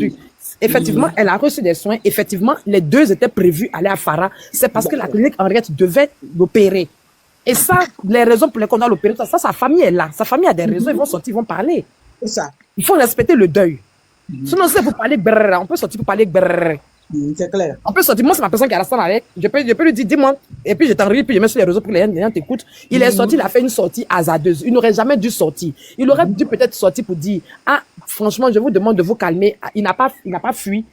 effectivement, elle a reçu des soins. Effectivement, les 2 étaient prévus aller à Farah. C'est parce que la clinique Henriette devait l'opérer. Et ça, les raisons pour lesquelles on a l'opéré, ça, sa famille est là. Sa famille a des raisons, ils vont sortir, ils vont parler. C'est ça. Il faut respecter le deuil. Sinon, c'est pour parler brrr. On peut sortir pour parler brrr. C'est clair. On peut sortir. Moi, c'est ma personne qui a la salle avec. Je peux lui dire, dis-moi. Et puis, je t'enregistre, puis je mets sur les réseaux pour que les gens t'écoutent. Il est sorti, il a fait une sortie hasardeuse. Il n'aurait jamais dû sortir. Il aurait dû peut-être sortir pour dire, ah, franchement, je vous demande de vous calmer. Il n'a pas fui.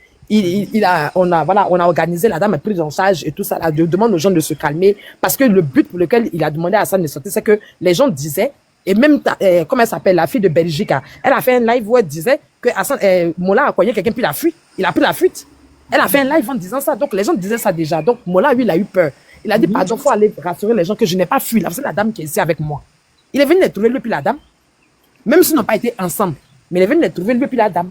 On a organisé, la dame est prise en charge et tout ça. Je demande aux gens de se calmer parce que le but pour lequel il a demandé à Hassan de sortir, c'est que les gens disaient, et même, comment elle s'appelle, la fille de Belgique, elle a fait un live où elle disait que Hassan, Mola a cogné quelqu'un puis il a fui. Il a pris la fuite. Elle a fait un live en disant ça. Donc, les gens disaient ça déjà. Donc, Mola, lui, il a eu peur. Il a dit, pardon, faut aller rassurer les gens que je n'ai pas fui. C'est la dame qui est ici avec moi. Il est venu les trouver, lui, puis la dame. Même s'ils n'ont pas été ensemble. Mais il est venu les trouver, lui, puis la dame.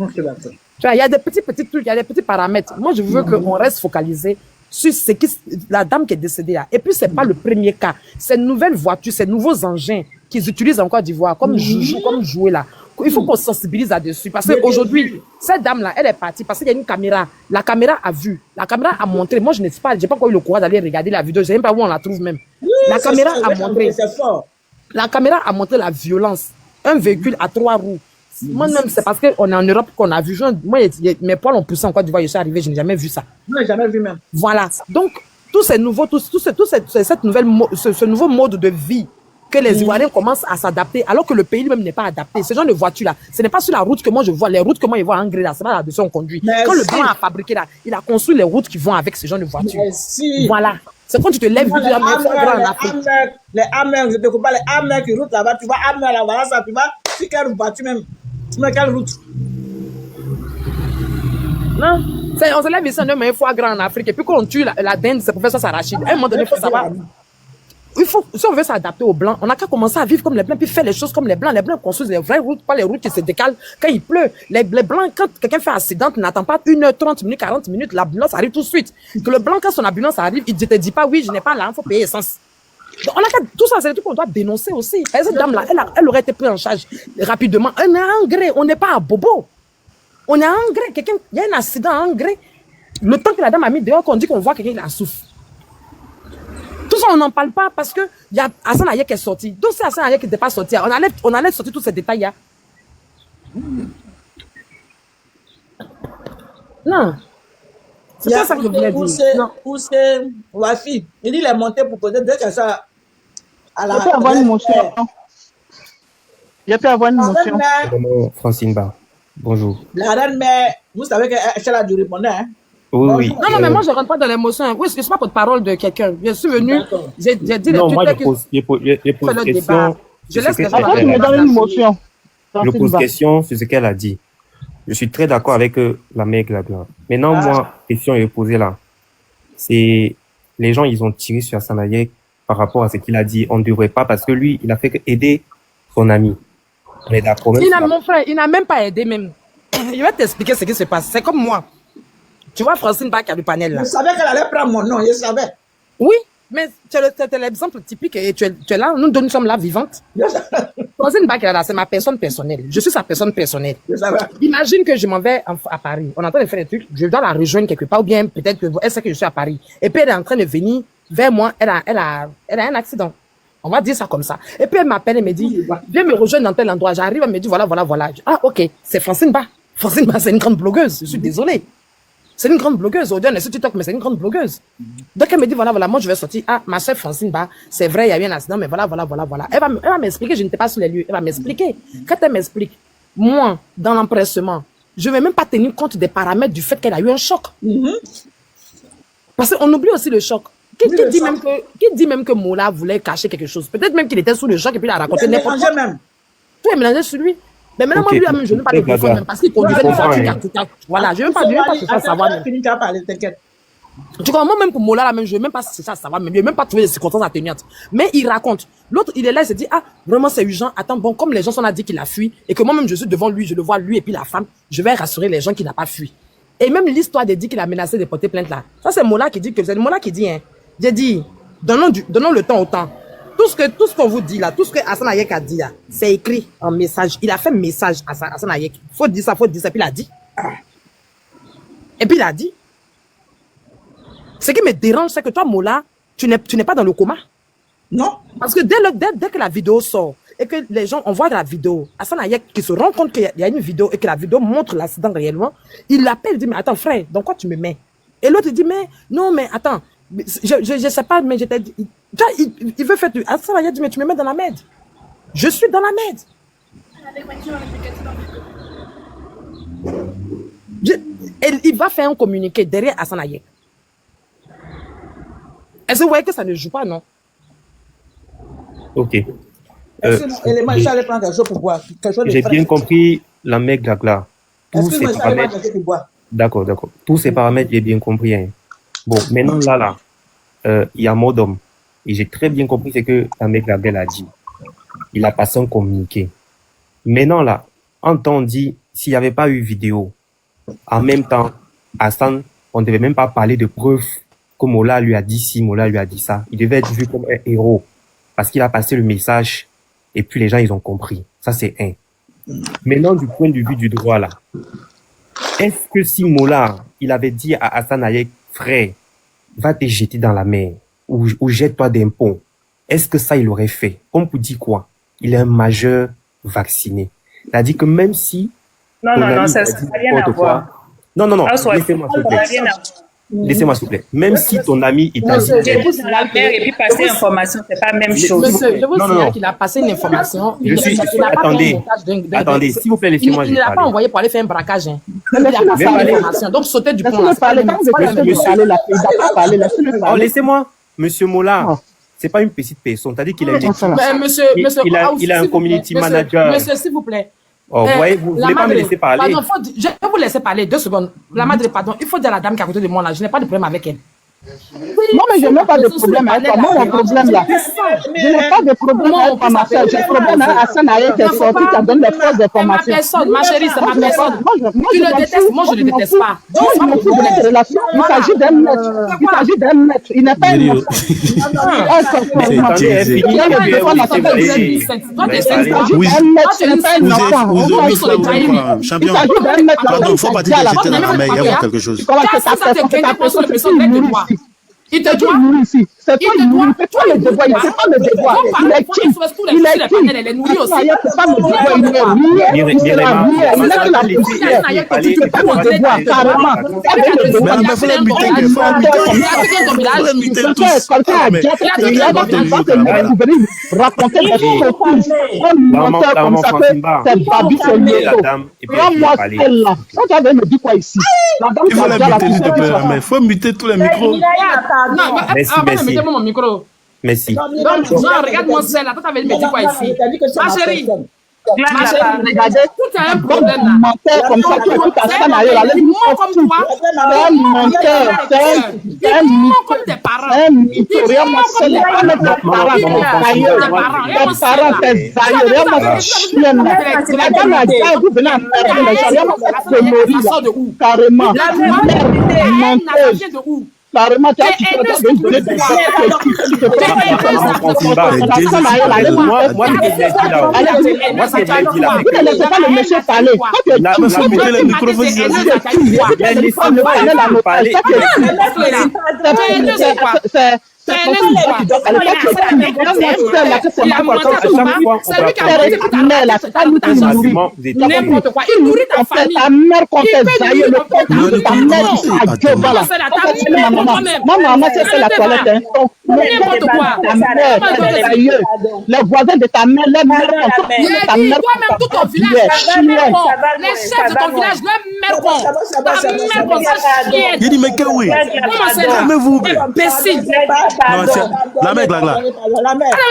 Ok, d'accord. Tu vois, il y a des petits trucs, il y a des petits paramètres. Moi, je veux qu'on reste focalisé sur ce qui, la dame qui est décédée là. Et puis, c'est pas le premier cas. Ces nouvelles voitures, ces nouveaux engins qu'ils utilisent en Côte d'Ivoire, comme joujou, comme jouer là. Il faut qu'on sensibilise là-dessus. Parce qu'aujourd'hui, cette dame-là, elle est partie parce qu'il y a une caméra. La caméra a vu. La caméra a montré. Moi, j'ai pas encore eu le courage d'aller regarder la vidéo. Je sais même pas où on la trouve même. La caméra a montré. La caméra a montré la violence. Un véhicule à 3 roues. Moi-même, c'est parce qu'on est en Europe qu'on a vu. Moi, mes poils ont poussé en Côte d'Ivoire. Je suis arrivé, je n'ai jamais vu ça. Non, jamais vu même. Voilà. Donc, tous ces nouveaux, ce nouveau mode de vie que les Ivoiriens commencent à s'adapter, alors que le pays lui-même n'est pas adapté. Ce genre de voiture-là, ce n'est pas sur la route que moi je vois. Les routes que moi je vois en Gré, là, c'est pas là-dessus on conduit. Quand le blanc a fabriqué là, il a construit les routes qui vont avec ce genre de voiture. Voilà. C'est quand tu te lèves, les Amers, je te coupe pas, les Amers qui roulent là-bas, tu vas Amers là, voilà ça, tu vas, sur quelle voiture même, tu mets quelle route? Non, on se lève ici, on met un foie gras en Afrique, et puis quand on tue la dinde, c'est pour faire ça s'arracher. À un moment donné, il faut savoir. Si on veut s'adapter aux Blancs, on n'a qu'à commencer à vivre comme les Blancs, puis faire les choses comme les Blancs. Les Blancs construisent les vraies routes, pas les routes qui se décalent quand il pleut. Les Blancs, quand quelqu'un fait un accident, n'attend pas 1h30 minutes, 40 minutes, l'ambulance arrive tout de suite. Que le Blanc, quand son ambulance arrive, il ne te dit pas, oui, je n'ai pas l'argent, il faut payer essence. Donc, tout ça, c'est des trucs qu'on doit dénoncer aussi. Et cette dame-là, elle aurait été prise en charge rapidement. On est en Gré, on n'est pas à Bobo. On est en Gré, il y a un accident en Gré. Le temps que la dame a mis dehors, qu'on dit qu'on voit quelqu'un qui la souffre. Tout ça, on n'en parle pas parce que il y a Hassan Ayek qui est sorti. Donc, c'est Hassan Ayek qui n'était pas sorti. On allait sortir tous ces détails-là. Non. C'est pas ça que je voulais dire. Où c'est Wafi? Il dit qu'il est monté pour poser deux questions à la... Il peut avoir une motion. Il peut avoir une motion. Francine Ba. Bonjour. La reine mère, vous savez qu'elle a dû répondre, hein? Oui. Non, mais moi, je ne rentre pas dans l'émotion. Oui, je ne suis pas porte-parole de quelqu'un. Je suis venu, j'ai dit non, moi, je pose question. Je laisse les gens. Tu me donnes une motion. Je pose question sur ce qu'elle a dit. Je suis très d'accord avec la mère Glagla. Maintenant, moi, question est posée là. C'est les gens, ils ont tiré sur Hassan Ayek par rapport à ce qu'il a dit. On ne devrait pas parce que lui, il a fait aider son ami. Mais d'accord. Mon frère, il n'a même pas aidé même. Il va t'expliquer ce qui se passe. C'est comme moi. Tu vois Francine Ba qui a le panel là. Je savais qu'elle allait prendre mon nom, je savais. Oui, mais c'est l'exemple typique et tu es là, nous deux nous sommes là vivantes. Francine Ba qui est là, c'est ma personne personnelle. Je suis sa personne personnelle. Imagine que je m'en vais à Paris. On est en train de faire des trucs, je dois la rejoindre quelque part ou bien peut-être qu'elle sait que je suis à Paris. Et puis elle est en train de venir vers moi, elle a un accident. On va dire ça comme ça. Et puis elle m'appelle et me dit, viens me rejoindre dans tel endroit. J'arrive, elle me dit voilà. Ah ok, c'est Francine Ba. Francine Ba, c'est une grande blogueuse. Je suis désolée. C'est une grande blogueuse. Aujourd'hui, on est sur TikTok, mais c'est une grande blogueuse. Donc, elle me dit, voilà, moi, je vais sortir. Ah, ma soeur Francine Ba, c'est vrai, il y a eu un accident, mais voilà. Elle va m'expliquer, je n'étais pas sur les lieux. Elle va m'expliquer. Quand elle m'explique, moi, dans l'empressement, je ne vais même pas tenir compte des paramètres du fait qu'elle a eu un choc. Parce qu'on oublie aussi le choc. Qui dit même que Moula voulait cacher quelque chose? Peut-être même qu'il était sous le choc et puis il a raconté n'importe quoi. Tout est mélangé sur lui. Mais maintenant, moi, lui, je ne veux pas le défendre même parce qu'il conduisait une voiture. Voilà, je ne veux pas chercher à savoir même. Tu vois, moi-même pour Mola, je ne veux même pas chercher à savoir même. Je ne veux même pas trouver des circonstances atténuantes. Mais il raconte. L'autre, il est là, il se dit, ah, vraiment, c'est urgent. Attends, bon, comme les gens sont là dit qu'il a fui et que moi-même, je suis devant lui, je le vois lui et puis la femme, je vais rassurer les gens qu'il n'a pas fui. Et même l'histoire de dit qu'il a menacé de porter plainte là. Ça, c'est Mola qui dit que c'est Mola qui dit, hein. J'ai dit, donnons le temps au temps. Tout ce qu'on vous dit là, tout ce que Hassan Ayek a dit là, c'est écrit en message. Il a fait message à Hassan Ayek. Faut dire ça, puis il a dit. Et puis il a dit. Ce qui me dérange, c'est que toi, Mola, tu n'es pas dans le coma. Non. Parce que dès que la vidéo sort, et que les gens, on voit la vidéo, Hassan Ayek qui se rend compte qu'il y a une vidéo et que la vidéo montre l'accident réellement, il l'appelle, il dit, mais attends frère, dans quoi tu me mets? Et l'autre dit, mais non, mais attends, je sais pas, mais j'étais dit, il veut faire du... Hassan Ayek dit, mais tu me mets dans la merde. Je suis dans la merde. Et il va faire un communiqué derrière Hassan Ayek. Est-ce que vous voyez que ça ne joue pas, non? Ok. J'ai bien compris la mec Glagla. Tous ces paramètres. D'accord. Tous ces paramètres, j'ai bien compris. Hein. Bon, maintenant, là, il y a mot d'homme. Et j'ai très bien compris ce que la mec Glagla a dit. Il a passé un communiqué. Maintenant, là, en temps dit, s'il n'y avait pas eu vidéo, en même temps, Hassan, on ne devait même pas parler de preuves que Mola lui a dit ci, Mola lui a dit ça. Il devait être vu comme un héros parce qu'il a passé le message et puis les gens, ils ont compris. Ça, c'est un. Maintenant, du point de vue du droit, là, est-ce que si Mola, il avait dit à Hassan Hayek, frère, va te jeter dans la mer ou jette-toi d'un pont, est-ce que ça, il aurait fait? On peut dire quoi? Il est un majeur vacciné. C'est-à-dire que même si... Non, ça n'a rien à voir. Non, laissez-moi s'il vous plaît. Laissez-moi s'il vous plaît. Même si ton ami, il t'a dit... Jeter dans la mer et puis passer l'information, c'est pas la même chose. Monsieur, je vous signale qu'il a passé une information. Attendez, s'il vous plaît, laissez-moi. Il ne l'a pas envoyé pour aller faire un braquage. Il a passé l'information. Donc, sauter du pont. Laissez-moi. Monsieur Mola, c'est pas une petite personne. T'as dit qu'il a une équipe. Il a un community manager. Monsieur, s'il vous plaît. Oh, vous ne voulez pas me laisser parler? Pardon, je vais vous laisser parler 2 secondes. La madre, pardon, il faut dire à la dame qui est à côté de moi là, je n'ai pas de problème avec elle. Non, mais je n'ai pas de problème avec toi. Moi, mon problème là, je n'ai pas de problème avec toi, ma soeur. J'ai un problème avec Hassan Hayek qui est sorti, qui a donné des fausses informations. Ma personne, ma chérie, c'est ma personne. Tu le détestes, moi je ne le déteste pas. Moi, je m'en fous de la relation. Il s'agit d'un maître. Il s'agit d'un maître. Il n'est pas un maître. Champion, pardon, il ne faut pas dire que j'étais dans la mer, il y a quelque chose. Il te doit ici. C'est toi le c'est toi le devoir. C'est pas le devoir. Il est qui? Il est qui? Elle est nourrie aussi. C'est pas le devoir. Il est rien. Il est la poussière. C'est pas le devoir. Carrément. Mais il faut l'imiter. Il faut l'imiter tous. Quelqu'un a déjà fait il y a des gens qui venir raconter des choses. Un menteur comme ça que c'est Babi, c'est le moi, celle là. On vient de me dire quoi ici? Il faut l'imiter, s'il te plaît. Il faut imiter tous les micros. Mettez-moi mon micro. Merci. Non, regarde-moi celle-là. Toi, t'avais dit, me dis quoi ici? Ma chérie. Ma chérie, tout est un problème là. Comme ça, tu écoutes Hassan Hayek. Il ment comme toi. C'est un menteur. C'est un mytho. Comme tes parents. C'est un mytho. Regarde-moi celle-là. Tes parents, tes aïeux. Regarde-moi cette chienne là. La dame a dit, vous venez à perdre les gens. Regarde-moi cette mourir là. Carrément. Menteuse. Carrément, tu as dit que tu as donné des Moi, ce que j'ai dit là, vous ne laissez pas le monsieur parler. N'importe quoi. Il nourrit ta famille. Ta mère contre tes aïeux. Le compte de ta mère à Dieu, voilà. Maman, c'est la toilette. N'importe quoi. Ta mère, tes aïeux. Les voisins de ta mère, leur mère contre ta mère. Toi-même, tout ton village, les chefs de ton village, leur mère contre. Ta mère contre sa chienne. Il dit, mais quel oui? Comment c'est là? Calmez-vous. Imbécile. Non, c'est la mère,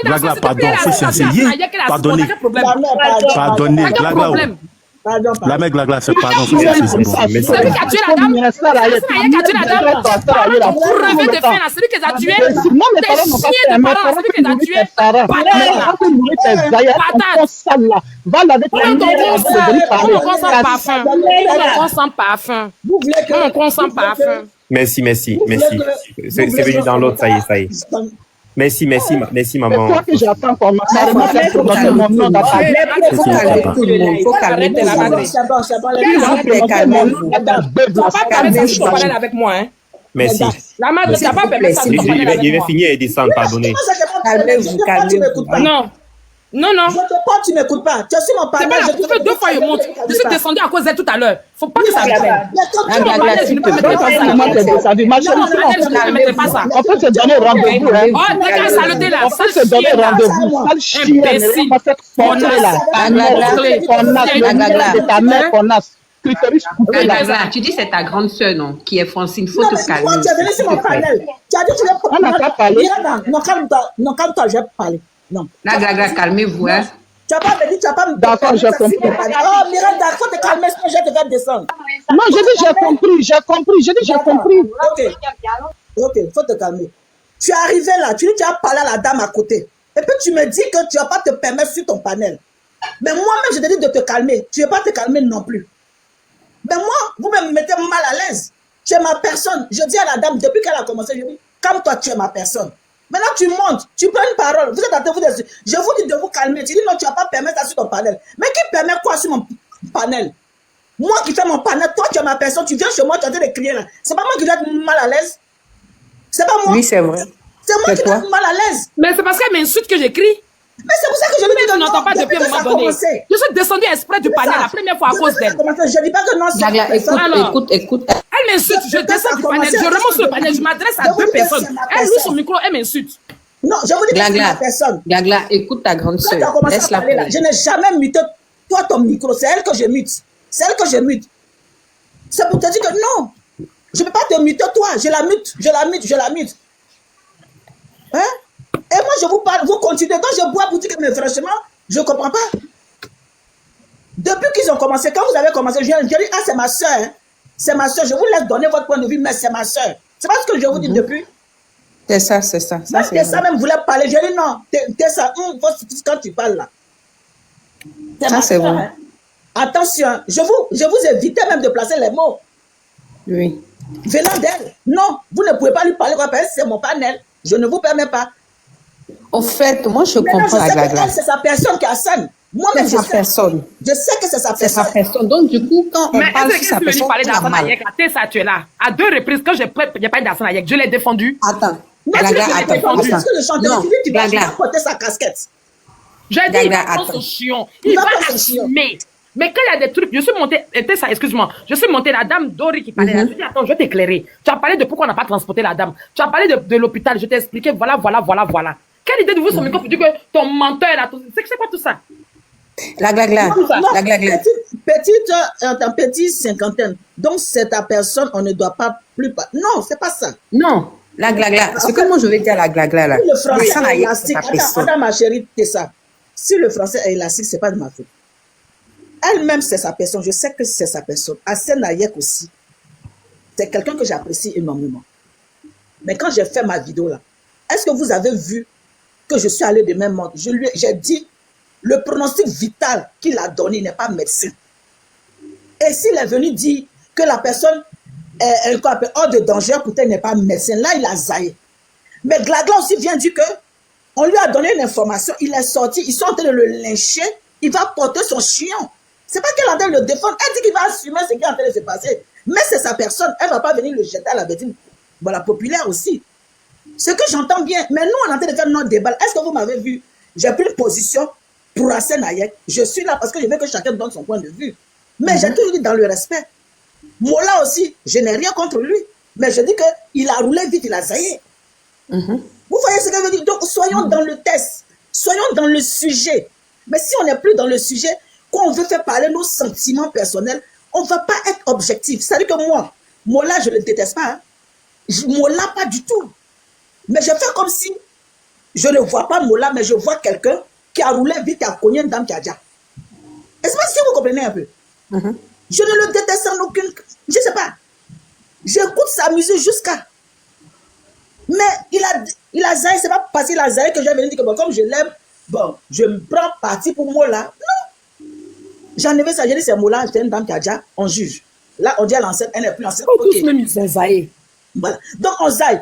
Glagla, pardon, faut s'essayer. Pardonnez. Pardonnez, Glagla. La mère Glagla, c'est pardon, faut s'essayer. C'est lui qui a tué la dame. C'est lui qui a tué la dame. Pour relever de faim, là, c'est lui qui les a tués. Non, mes parents n'ont pas fait un mère. C'est lui qui les a tués. Patate. Va laver ta mère. On consent parfum. On consent parfum. Merci. C'est venu dans l'autre, ça y est. Merci, maman. C'est toi que j'attends comme carrément. Il faut calmer tout le monde. Il faut parler avec moi, hein. Merci. La madre, tu n'as pas permis ça. Je vais finir et descendre, pardonnez. Non. Non. Je te parle, tu m'écoutes pas. Tu as su mon parler. Tu fais 2 fois, je monte. Je suis descendu à cause d'elle tout à l'heure. Faut pas que ça vienne. Je ne peux pas ça. On peut se donner rendez-vous. Oh, regarde, saleté là. On peut se donner rendez-vous. Sale chienne. On va faire porter là. Ta mère qu'on a. Tu dis c'est ta grande sœur, non? Qui est Francine. Faut te calmer. Tu as venu sur mon panel. Tu as dit tu on n'a pas parlé. Non, calme-toi, je vais parler. Non. Là, calmez-vous, hein. Tu n'as pas dit, tu n'as pas me d'accord, j'ai compris. Oh, Miranda, il faut te calmer, sinon je vais te faire descendre. Non, j'ai dit, j'ai compris. Ok, il faut te calmer. Tu es arrivé là, tu as parlé à la dame à côté. Et puis tu me dis que tu ne vas pas te permettre sur ton panel. Mais moi-même, je te dis de te calmer. Tu ne vas pas te calmer non plus. Mais moi, vous me mettez mal à l'aise. Tu es ma personne. Je dis à la dame, depuis qu'elle a commencé, je dis, comme toi, tu es ma personne. Maintenant, tu montes, tu prends une parole. Vous êtes en train de vous dire, je vous dis de vous calmer. Tu dis, non, tu ne vas pas permettre ça sur ton panel. Mais qui permet quoi sur mon panel? Moi qui fais mon panel, toi, tu es ma personne. Tu viens chez moi, tu es en train de crier là. C'est pas moi qui dois être mal à l'aise. C'est pas moi. Oui, c'est vrai. C'est moi qui dois être mal à l'aise. Mais c'est parce qu'elle m'insulte que j'écris. Mais c'est pour ça que je lui dis que tu n'entends pas depuis un moment donné. Je suis descendue exprès du panel la première fois à cause d'elle. Je dis pas que non, c'est écoute. Elle m'insulte, je descends du panel, je remonte sur le panel, je m'adresse à deux personnes. Elle loue son micro, elle m'insulte. Non, je vous dis que c'est ma personne. Gagla, écoute ta grande Quand tu as sœur. commencé à parler là, je n'ai jamais muté toi ton micro, c'est elle que je mute. C'est elle que je mute. C'est pour te dire que non, je ne peux pas te muter toi, je la mute. Hein? Et moi je vous parle, vous continuez, quand je bois vous dites que mais franchement, je ne comprends pas. Depuis qu'ils ont commencé, quand vous avez commencé, je dis, ah c'est ma soeur, hein? C'est ma soeur, je vous laisse donner votre point de vue, mais c'est ma soeur. C'est pas ce que je vous dis depuis. C'est ça. Même Tessa même voulait parler, je dis non, Tessa, quand tu parles là. Ça c'est bon. Hein? Attention, je vous évite même de placer les mots. Oui. Venant d'elle. Non, vous ne pouvez pas lui parler, c'est mon panel. Je ne vous permets pas. Au fait, moi je comprends la Gagla. C'est sa personne qui a scène. Moi-même, c'est sa personne. Je sais que c'est sa personne. C'est sa personne. Donc, du coup, quand on parle sur sa personne, parler d'Assane Hayek, ça, tu es là. À 2 reprises, quand j'ai parlé d'Assane Hayek, je l'ai défendu. Attends. Gagla, attends. Parce que le chanteur, tu vas porter sa casquette. J'ai dit, il va son chion. Il va assumer. Mais quand il y a des trucs, je suis montée, excuse-moi, je suis montée, la dame Dori qui parlait là, je dis, attends, je vais t'éclairer. Tu as parlé de pourquoi on n'a pas transporté la dame. Tu as parlé de l'hôpital, je t'ai expliqué, voilà. Quelle idée de vous sur le micro pour dire que ton menteur là, c'est quoi tout ça? La Gagla. Petite cinquantaine. Donc, c'est ta personne, on ne doit pas plus. Non, c'est pas ça. Non, la Gagla. Ce que moi je vais dire à la Gagla là. Le français est élastique. Attends, ma chérie, c'est ça. Si le français est élastique, c'est pas de ma faute. Elle-même, c'est sa personne. Je sais que c'est sa personne. Assane Hayek aussi. C'est quelqu'un que j'apprécie énormément. Mais quand j'ai fait ma vidéo là, est-ce que vous avez vu que je suis allé de même monde? J'ai dit, le pronostic vital qu'il a donné n'est pas médecin. Et s'il est venu dire que la personne est hors de danger, peut-être n'est pas médecin, là il a zaillé. Mais Glagla aussi vient dire que on lui a donné une information, il est sorti, ils sont en train de le lyncher, il va porter son chien. C'est pas qu'elle est en train de le défendre, elle dit qu'il va assumer ce qui est en train de se passer. Mais c'est sa personne, elle ne va pas venir le jeter à la bêtise. Voilà, populaire aussi. Ce que j'entends bien, mais nous on est en train de faire notre débat. Est-ce que vous m'avez vu? J'ai pris une position pour Assane Hayek. Je suis là parce que je veux que chacun donne son point de vue. Mais j'ai toujours dit dans le respect. Mola aussi, je n'ai rien contre lui. Mais je dis qu'il a roulé vite, il a zaillé. Vous voyez ce que je veux dire? Donc soyons dans le test. Soyons dans le sujet. Mais si on n'est plus dans le sujet, quand on veut faire parler nos sentiments personnels, on ne va pas être objectif. C'est-à-dire que moi, Mola, je ne le déteste pas. Hein. Mola, pas du tout. Mais je fais comme si je ne vois pas Mola, mais je vois quelqu'un qui a roulé vite, qui a cogné une dame qui a déjà. Est-ce que vous comprenez un peu? Je ne le déteste en aucune... Je ne sais pas. J'écoute sa musique jusqu'à... Mais il a zaï, c'est pas parce qu'il a zaï que je vais venir dire que bon, comme je l'aime, bon, je me prends parti pour Mola. Non. J'en avais ça, j'ai dit c'est Mola, c'est une dame qui a déjà, on juge. Là, on dit à l'ancienne, elle n'est plus ancienne. Tous même ils sont zaï. Voilà. Donc on zaï.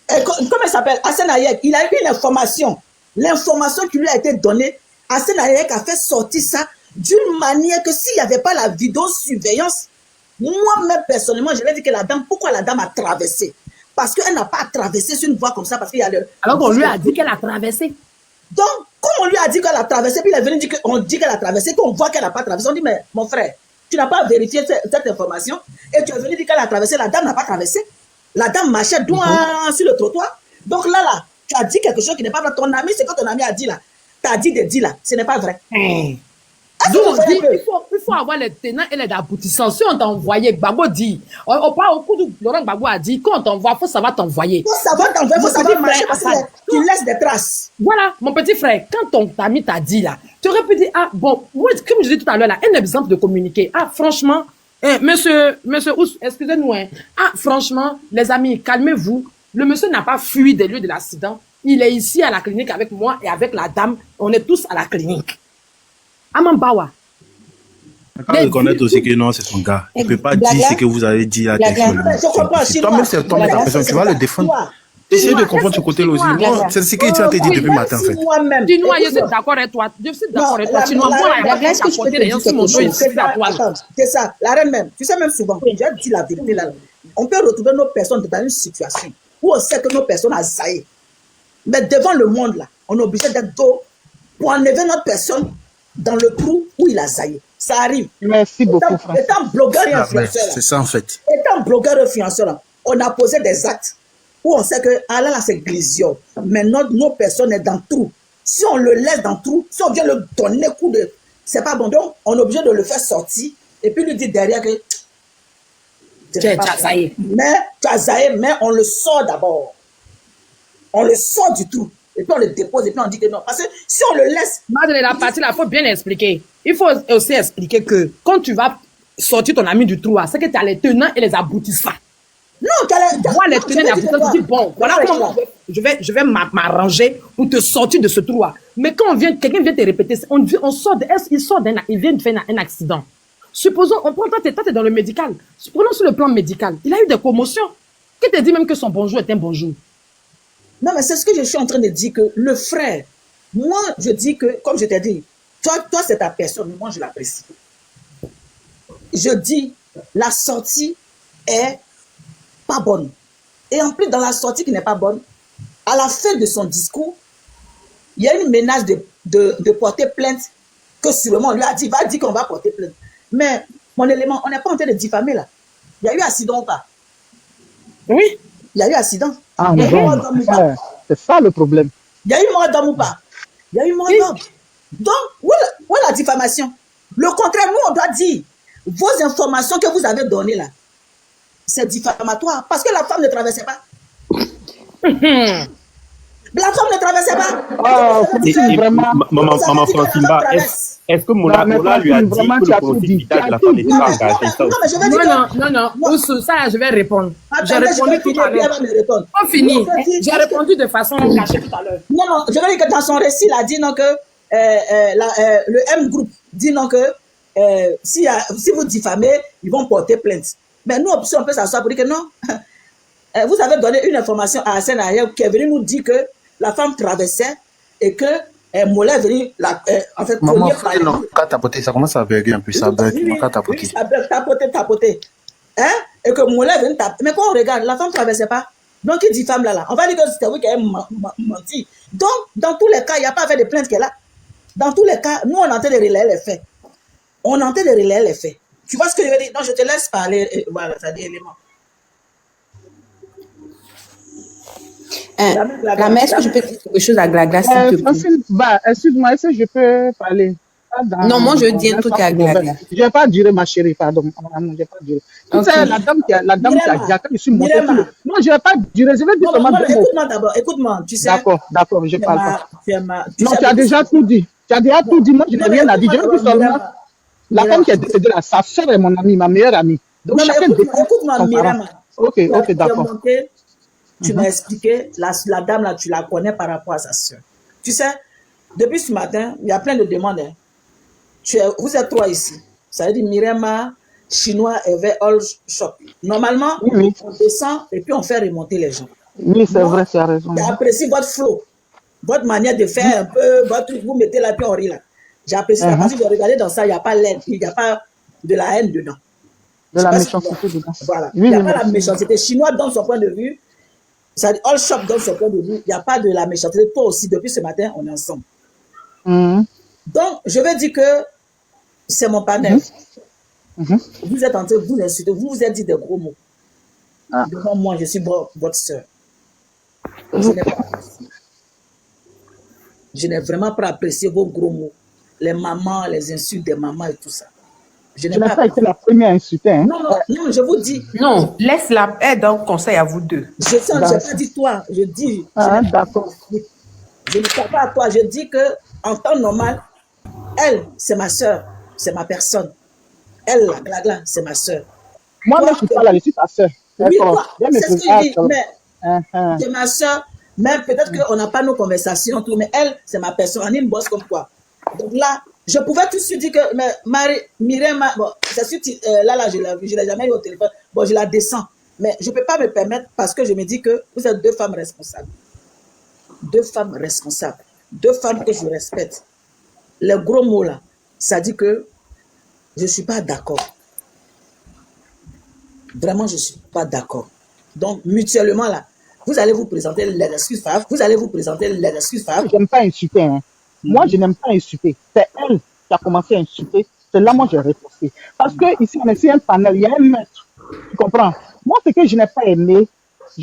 Comment il s'appelle? Assane Hayek, il a eu une information. L'information qui lui a été donnée, Assane Hayek a fait sortir ça d'une manière que s'il n'y avait pas la vidéosurveillance, moi-même personnellement, je vais dire que la dame, pourquoi la dame a traversé? Parce qu'elle n'a pas traversé sur une voie comme ça, parce qu'il y a le... Alors qu'on lui a dit qu'elle a traversé. Donc, comme on lui a dit qu'elle a traversé, puis il est venu dire qu'on dit qu'elle a traversé, qu'on voit qu'elle n'a pas traversé, on dit, mais mon frère, tu n'as pas vérifié cette information, et tu es venu dire qu'elle a traversé, la dame n'a pas traversé. La dame marchait droit sur le trottoir. Donc là, tu as dit quelque chose qui n'est pas vrai. Ton ami, c'est que ton ami a dit là. Tu as dit de dire là. Ce n'est pas vrai. Donc, il faut avoir les tenants et les aboutissants. Si on t'envoyait, Gbagbo dit, on parle au coup de Laurent Gbagbo a dit, quand on t'envoie, il faut savoir t'envoyer. Il faut savoir t'envoyer, il faut savoir marcher parce que tu laisses des traces. Voilà, mon petit frère, quand ton ami t'a dit là, tu aurais pu dire, ah bon, moi, comme je dis tout à l'heure là, un exemple de communiquer. Ah, franchement, monsieur Ous, excusez-nous, hein. Ah, franchement, les amis, calmez-vous. Le monsieur n'a pas fui des lieux de l'accident. Il est ici à la clinique avec moi et avec la dame. On est tous à la clinique. Amambawa. Quand reconnaître aussi que non, c'est son gars. Il ne peut pas dire ce que vous avez dit à tes filles. Toi-même, c'est toi-même ta personne. Tu vas le défendre. Essaye de comprendre ce côté-là aussi. Moi, c'est ce que tu as dit depuis le matin, en fait. Dis-moi, je suis d'accord avec toi. Je suis d'accord avec toi. Sinon, moi, est-ce que je peux te dire quelque chose? C'est ça, la reine même. Tu sais, même souvent, j'ai dit la vérité là. On peut retrouver nos personnes dans une situation où on sait que nos personnes ont zaï. Mais devant le monde là, on est obligé d'être dos pour enlever notre personne dans le trou où il a zaï. Ça arrive. Merci beaucoup, Francis. Étant blogueur et influenceur, c'est ça en fait. Étant blogueur et influenceur, on a posé des actes où on sait que là c'est glissio. Mais nos personnes sont dans le trou. Si on le laisse dans le trou, si on vient le donner coup de... C'est pas bon. Donc, on est obligé de le faire sortir et puis lui dire derrière que... Tu as zaï. Mais on le sort d'abord. On le sort du trou. Et puis on le dépose et puis on dit que non. Parce que si on le laisse... Madame, la partie là, il faut bien expliquer. Il faut aussi expliquer que quand tu vas sortir ton ami du trou, c'est que tu as les tenants et les aboutissants. Non, moi, les tenants et les aboutissants, tu dis bon, voilà comment je vais m'arranger pour te sortir de ce trou. Mais quand quelqu'un vient te répéter, on sort il vient de faire un accident. Supposons, on prend toi, tu es dans le médical. Prenons sur le plan médical. Il a eu des commotions. Qui te dit même que son bonjour est un bonjour? Non, mais c'est ce que je suis en train de dire, que le frère, moi, je dis que, comme je t'ai dit, toi c'est ta personne, moi, je l'apprécie. Je dis, la sortie est pas bonne. Et en plus, dans la sortie qui n'est pas bonne, à la fin de son discours, il y a une menace de porter plainte que sûrement on lui a dit, va dire qu'on va porter plainte. Mais, mon élément, on n'est pas en train de diffamer là. Il y a eu accident ou pas? Oui. Il y a eu accident. Ah, non, c'est ça le problème. Il y a eu mort d'homme ou pas? Il y a eu mort d'homme. Donc, où est la diffamation? Le contraire, nous, on doit dire, vos informations que vous avez données là, c'est diffamatoire. Parce que la femme ne traversait pas. La femme ne traversait pas. Maman Francimba, est-ce que Mola lui a dit que le profil vital de la femme n'était pas engagé? Non. Ça, je vais répondre. J'ai répondu tout à l'heure. On finit. J'ai répondu de façon cachée tout à l'heure. Non, je veux dire que dans son récit, il a dit non que le M Group dit non que si vous diffamez, ils vont porter plainte. Mais nous, si on peut s'asseoir pour dire que non. Vous avez donné une information à Hassan Ayer qui est venu nous dire que la femme traversait et que Mola est venu en fait maman, quand tapoter, ça commence à bugger un peu, ça bug. Quand tapoter. Tapoter. Hein? Et que Mola est venu taper. Mais quand on regarde, la femme ne traversait pas. Donc, il dit femme là. On va dire que c'était oui qui a menti. Donc, dans tous les cas, il n'y a pas fait de plainte qu'elle a. Dans tous les cas, nous, on est en train de relayer les faits. Tu vois ce que je veux dire? Non, je te laisse parler. Voilà, ça dit élément. La mère, est-ce que je peux dire quelque chose à Glagla, s'il te plaît? Excuse-moi, est-ce que je peux parler? Non, moi, je dis un truc à Glagla. Je ne vais pas durer, ma chérie, pardon. Je ne vais pas durer. Tu sais, la dame qui a dit, quand je suis montée. Non, je ne vais pas durer, je vais dire seulement deux mots. Écoute-moi d'abord, écoute-moi, tu sais. D'accord, je parle pas. Non, tu as déjà tout dit. Moi, je n'ai rien à dire. Je veux dire seulement, la femme qui est décédée là, sa soeur est mon amie, ma meilleure amie. Donc, chacun écoute-moi, Myriam. Ok, d'accord. Tu m'as expliqué, la dame là, tu la connais par rapport à sa soeur. Tu sais, depuis ce matin, il y a plein de demandes. Vous êtes trois ici. Ça veut dire Myriam, Chinois et All Shop. Normalement, on descend et puis on fait remonter les gens. Oui, c'est vrai, tu as raison. J'apprécie votre flow, votre manière de faire un peu, votre truc, vous mettez là puis on rit là. J'apprécie ça parce que j'ai regardé dans ça, il n'y a pas l'aide, il n'y a pas de la haine dedans. De la méchanceté dedans. Voilà. Il n'y a pas la méchanceté. Chinois, dans son point de vue, ça dit All Shop dans son point de vue, il n'y a pas de la méchanceté. Toi aussi, depuis ce matin, on est ensemble. Donc, je vais dire que c'est mon panel. Vous êtes en train de vous insulter, vous vous êtes dit des gros mots. Devant moi, je suis votre soeur. Je n'ai vraiment pas apprécié vos gros mots. Les mamans, les insultes des mamans et tout ça. Je n'ai pas été la première à insulter. Hein? Non, je vous dis. Non, laisse-la. Elle donne conseil à vous deux. Je n'ai pas dit toi. Je dis. D'accord. Je ne parle pas à toi. Je dis que en temps normal, elle, c'est ma soeur. C'est ma personne. Elle, la Glagla, c'est ma soeur. Moi, je suis pas là, je suis ta soeur. Oui, toi, c'est ce que je dis. Mais c'est ma soeur. Même peut-être qu'on n'a pas nos conversations, tout, mais elle, c'est ma personne. On est une bosse comme quoi. Donc là, Je pouvais tout de suite dire que mais Mireille, bon, c'est sûr, là, je l'ai jamais eu au téléphone. Bon, je la descends. Mais je ne peux pas me permettre parce que je me dis que vous êtes 2 femmes responsables. 2 femmes responsables. 2 femmes que je respecte. Les gros mots là, ça dit que je ne suis pas d'accord. Vraiment, je ne suis pas d'accord. Donc, mutuellement là, vous allez vous présenter les excuses faves. Vous allez vous présenter les excuses faves. Je n'aime pas insulter. Hein. Moi, je n'aime pas insulter. C'est elle qui a commencé à insulter. C'est là, moi, j'ai répondu. Parce que ici, on est sur un panel, il y a un maître. Tu comprends? Moi, ce que je n'ai pas aimé, je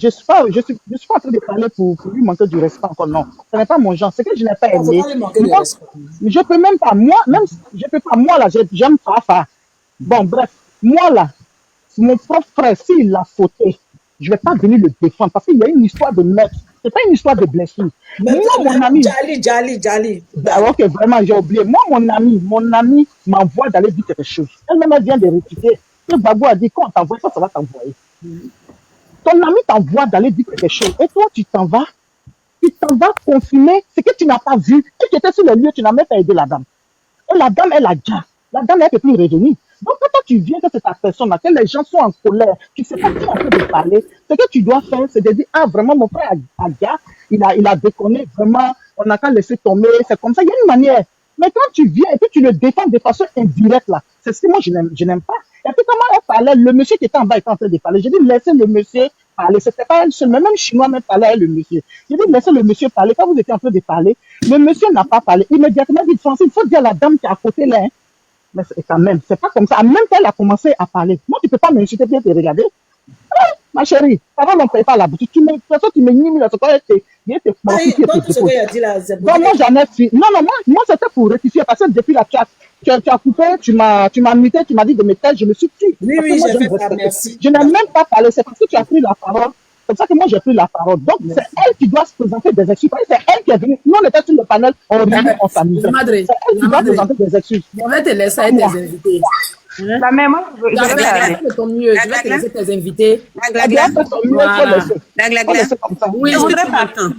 suis pas en train de parler pour lui manquer du respect encore, non. Ce n'est pas mon genre. Ce que je n'ai pas aimé, moi, je peux même pas, moi, là, j'aime Fafa. Bon, bref, moi, là, mon propre frère, s'il l'a fauté, je ne vais pas venir le défendre parce qu'il y a une histoire de maître. C'est pas une histoire de blessure. Moi, mon ami. Jali. Ok, vraiment, j'ai oublié. Moi, mon ami m'envoie d'aller dire quelque chose. Elle-même vient de réciter. Le Babou a dit, quand on t'envoie, ça va t'envoyer. Ton ami t'envoie d'aller dire quelque chose. Et toi, tu t'en vas confirmer ce que tu n'as pas vu. Et tu étais sur le lieu, tu n'as même pas aidé la dame. Et la dame, elle a déjà. La dame, elle ne peut plus revenir. Donc, quand toi, tu viens que c'est ta personne-là, que les gens sont en colère, tu ne sais pas qui est en train de parler, ce que tu dois faire, c'est de dire, ah, vraiment, mon frère Adia, il a déconné, vraiment, on n'a qu'à laisser tomber, c'est comme ça, il y a une manière. Mais quand tu viens et puis tu le défends de façon indirecte, là, c'est ce que moi, je n'aime pas. Et puis, comment elle parlait, le monsieur qui était en bas était en train de parler, j'ai dit, laissez le monsieur parler, c'était pas elle seule, mais même chinois même parlait avec le monsieur. J'ai dit, laissez le monsieur parler, quand vous étiez en train de parler, le monsieur n'a pas parlé. Immédiatement, il dit, Francine, il faut dire à la dame qui est à côté là, hein. Mais quand même, c'est pas comme ça. Même quand elle a commencé à parler, moi, tu peux pas m'insulter bien te regarder. Ah, ma chérie, avant on ne paye pas la boutique. Tu me nimes là, c'est quoi, viens te mortifier. Donc, moi, j'en ai fini. Non, moi, c'était pour rectifier. Parce que depuis la chat, tu as coupé, tu m'as muté, tu m'as dit de me taire, je me suis tué. Oui, j'ai fait ça, merci. Je n'ai même pas parlé, c'est parce que tu as pris la parole. C'est pour ça que moi, j'ai pris la parole. Donc, c'est elle qui doit se présenter des excuses. C'est elle qui est venue. Nous, on était sur le panel, on riait, on s'amusait. C'est elle qui doit présenter des excuses. On va te laisser avec tes invités. La même, je vais fais ton mieux. Je vais te laisser tes invités. Oui, je voudrais pas attendre.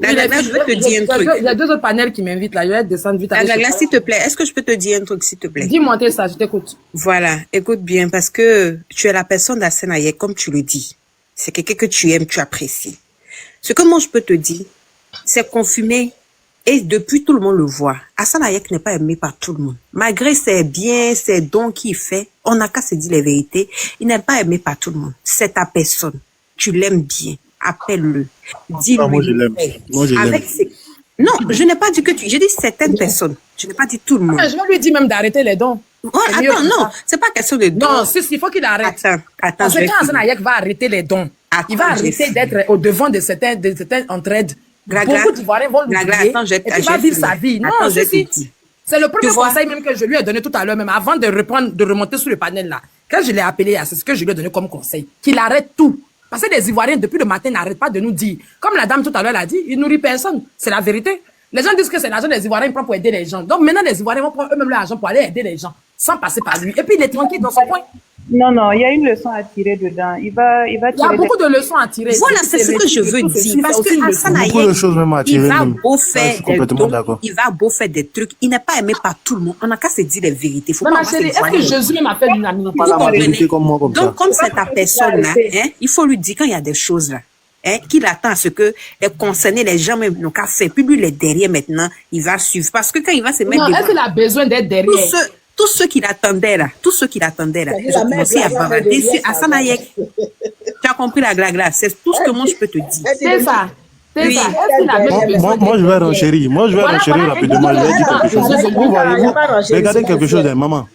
Je vais te dire un truc. Il y a 2 autres panels qui m'invitent là. Je vais descendre vite. S'il te plaît, est-ce que je peux te dire un truc, s'il te plaît? Dis-moi ça, je t'écoute. Voilà, écoute bien, parce que tu es la personne d'Assane Hayek, comme tu le dis. C'est quelqu'un que tu aimes, tu apprécies. Ce que moi je peux te dire, c'est confirmé, et depuis tout le monde le voit. Assane Hayek n'est pas aimé par tout le monde. Malgré ses biens, ses dons qu'il fait, on n'a qu'à se dire les vérités. Il n'est pas aimé par tout le monde. C'est ta personne. Tu l'aimes bien. Appelle-le. Dis-lui. Moi, je l'aime. Non, je n'ai pas dit que tu... J'ai dit certaines personnes. Je n'ai pas dit tout le monde. Je vais lui dire même d'arrêter les dons. Attends, non, c'est pas question de dons. Non, il faut qu'il arrête. Attends. Parce que quand Assane Hayek va arrêter les dons, il va arrêter d'être au devant de certaines entraides. Beaucoup d'Ivoiriens vont l'oublier et il va vivre sa vie. Non, c'est le premier conseil même que je lui ai donné tout à l'heure, même avant de remonter sur le panel là. Quand je l'ai appelé, c'est ce que je lui ai donné comme conseil. Qu'il arrête tout. Parce que les Ivoiriens, depuis le matin, n'arrêtent pas de nous dire. Comme la dame tout à l'heure l'a dit, ils nourrissent personne. C'est la vérité. Les gens disent que c'est l'argent des Ivoiriens, ils prennent pour aider les gens. Donc maintenant, les Ivoiriens vont prendre eux-mêmes l'argent pour aller aider les gens, sans passer par lui. Et puis il est tranquille dans son coin. Non, il y a une leçon à tirer dedans. Il va tirer. Il y a beaucoup de leçons à tirer. Voilà, c'est ce que je veux dire. Parce que Assane Hayek, il va beau faire des dons, il va beau faire des trucs. Il n'est pas aimé par tout le monde. On n'a qu'à se dire les vérités. Faut pas ma chérie, est-ce que Jésus m'appelle une amie? Donc, comme c'est ta personne-là, il faut lui dire quand il y a des choses là. Qu'il attend à ce que les concernés, les gens même n'ont qu'à faire. Puis lui, il est derrière maintenant, il va suivre. Parce que quand il va se mettre. Non, est-ce qu'il a besoin d'être derrière? Tous ceux qui l'attendaient là, ils ont commencé à bavader sur Assane Hayek. Tu as compris la glace, c'est tout ce que moi je peux te dire. C'est ça. Oui. Moi, je vais renchérir. Rapidement. Je vais dire quelque chose. Vous voyez, regardez quelque chose, maman.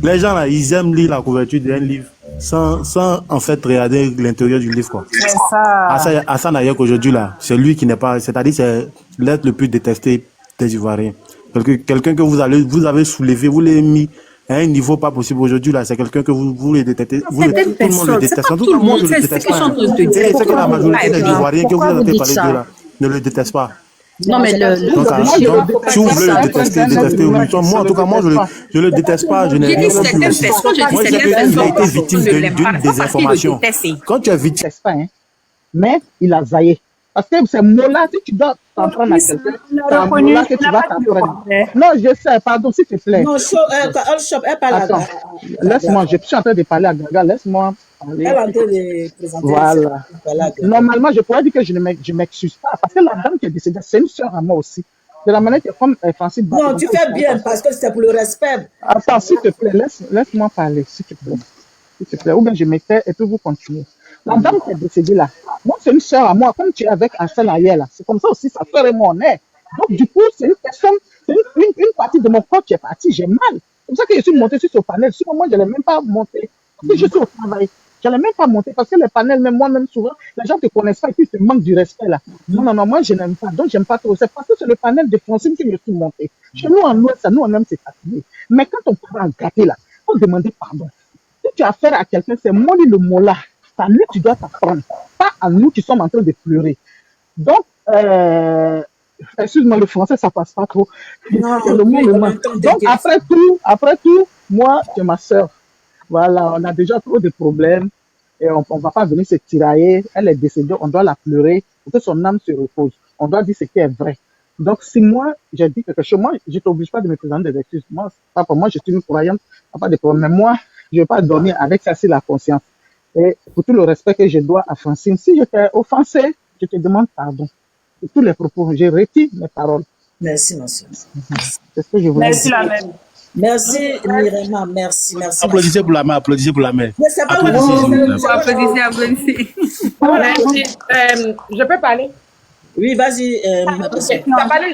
Les gens là, ils aiment lire la couverture d'un livre sans en fait regarder l'intérieur du livre, quoi. C'est ça. Assane Hayek aujourd'hui là, c'est lui qui n'est pas, c'est-à-dire c'est l'être le plus détesté des Ivoiriens. Quelqu'un que vous avez soulevé, vous l'avez mis à un niveau pas possible aujourd'hui là, c'est quelqu'un que vous le détestez. Tout le monde le déteste. En tout cas, moi je le déteste pas. C'est que la majorité des Ivoiriens que vous avez parlé de là ne le détestent pas. Non, mais donc, si vous voulez le détester, moi, en tout cas, moi, je le déteste pas. Je n'ai rien contre lui. Moi, j'ai été victime d'une désinformation. Quand tu es victime. Mais il a zaillé. Parce que ces mots-là, si tu dois t'en prendre à quelqu'un, c'est un mot-là que tu vas t'apprendre. Non, je sais, pardon, s'il te plaît. Non, elle parle à Attends, laisse-moi, je suis en train de parler à Gaga, laisse-moi parler. Elle est en train de présenter. Voilà. Normalement, je pourrais dire que je ne m'excuse pas, parce que la dame qui est décédée, c'est une sœur à moi aussi. De la manière que comme Francis... Non, tu fais bien, parce que c'est pour le respect. Attends, s'il te plaît, laisse-moi parler, s'il te plaît. S'il te plaît, ou bien je m'étais et puis vous continuez. La dame qui est décédée là, moi c'est une sœur à moi, comme tu es avec Assel Ayer là, c'est comme ça aussi, sa sœur et mon est. Donc du coup, c'est une personne, c'est une partie de mon corps qui est partie, j'ai mal. C'est pour ça que je suis montée sur ce panel. Sur moi, je n'allais même pas monter. Si je suis au travail, je n'allais même pas monter parce que les panels, même moi-même souvent, les gens ne te connaissent pas et puis ils te manquent du respect là. Non, moi je n'aime pas, donc j'aime pas trop. C'est parce que c'est le panel de Francine que je suis montée. Chez nous en Ouest, nous on aime se fatiguer. Mais quand on parle en gâté là, on demande pardon. Si tu as affaire à quelqu'un, c'est moi le mot là. C'est à lui tu dois t'apprendre, pas à nous qui sommes en train de pleurer. Donc, excuse-moi, le français, ça passe pas trop. Non, le mot me manque. Donc, après tout, moi, c'est ma sœur. Voilà, on a déjà trop de problèmes et on va pas venir se tirailler. Elle est décédée, on doit la pleurer pour que son âme se repose. On doit dire ce qui est vrai. Donc, si moi, j'ai dit quelque chose, moi, je t'oblige pas de me présenter des excuses. Moi, pas pour moi, je suis une croyante, pas de problème. Mais moi, je vais pas dormir avec ça sur la conscience. Et pour tout le respect que je dois à Francine, si je t'ai offensé, je te demande pardon. Pour tous les propos, je retire mes paroles. Merci, monsieur. C'est ce que je voulais Merci dire. la mère. Merci, Myréma, merci. Applaudissez pour la main, applaudissez pour la main. Mais c'est pas Applaudissez, applaudissez. Je peux parler? Oui, vas-y. T'as parlé,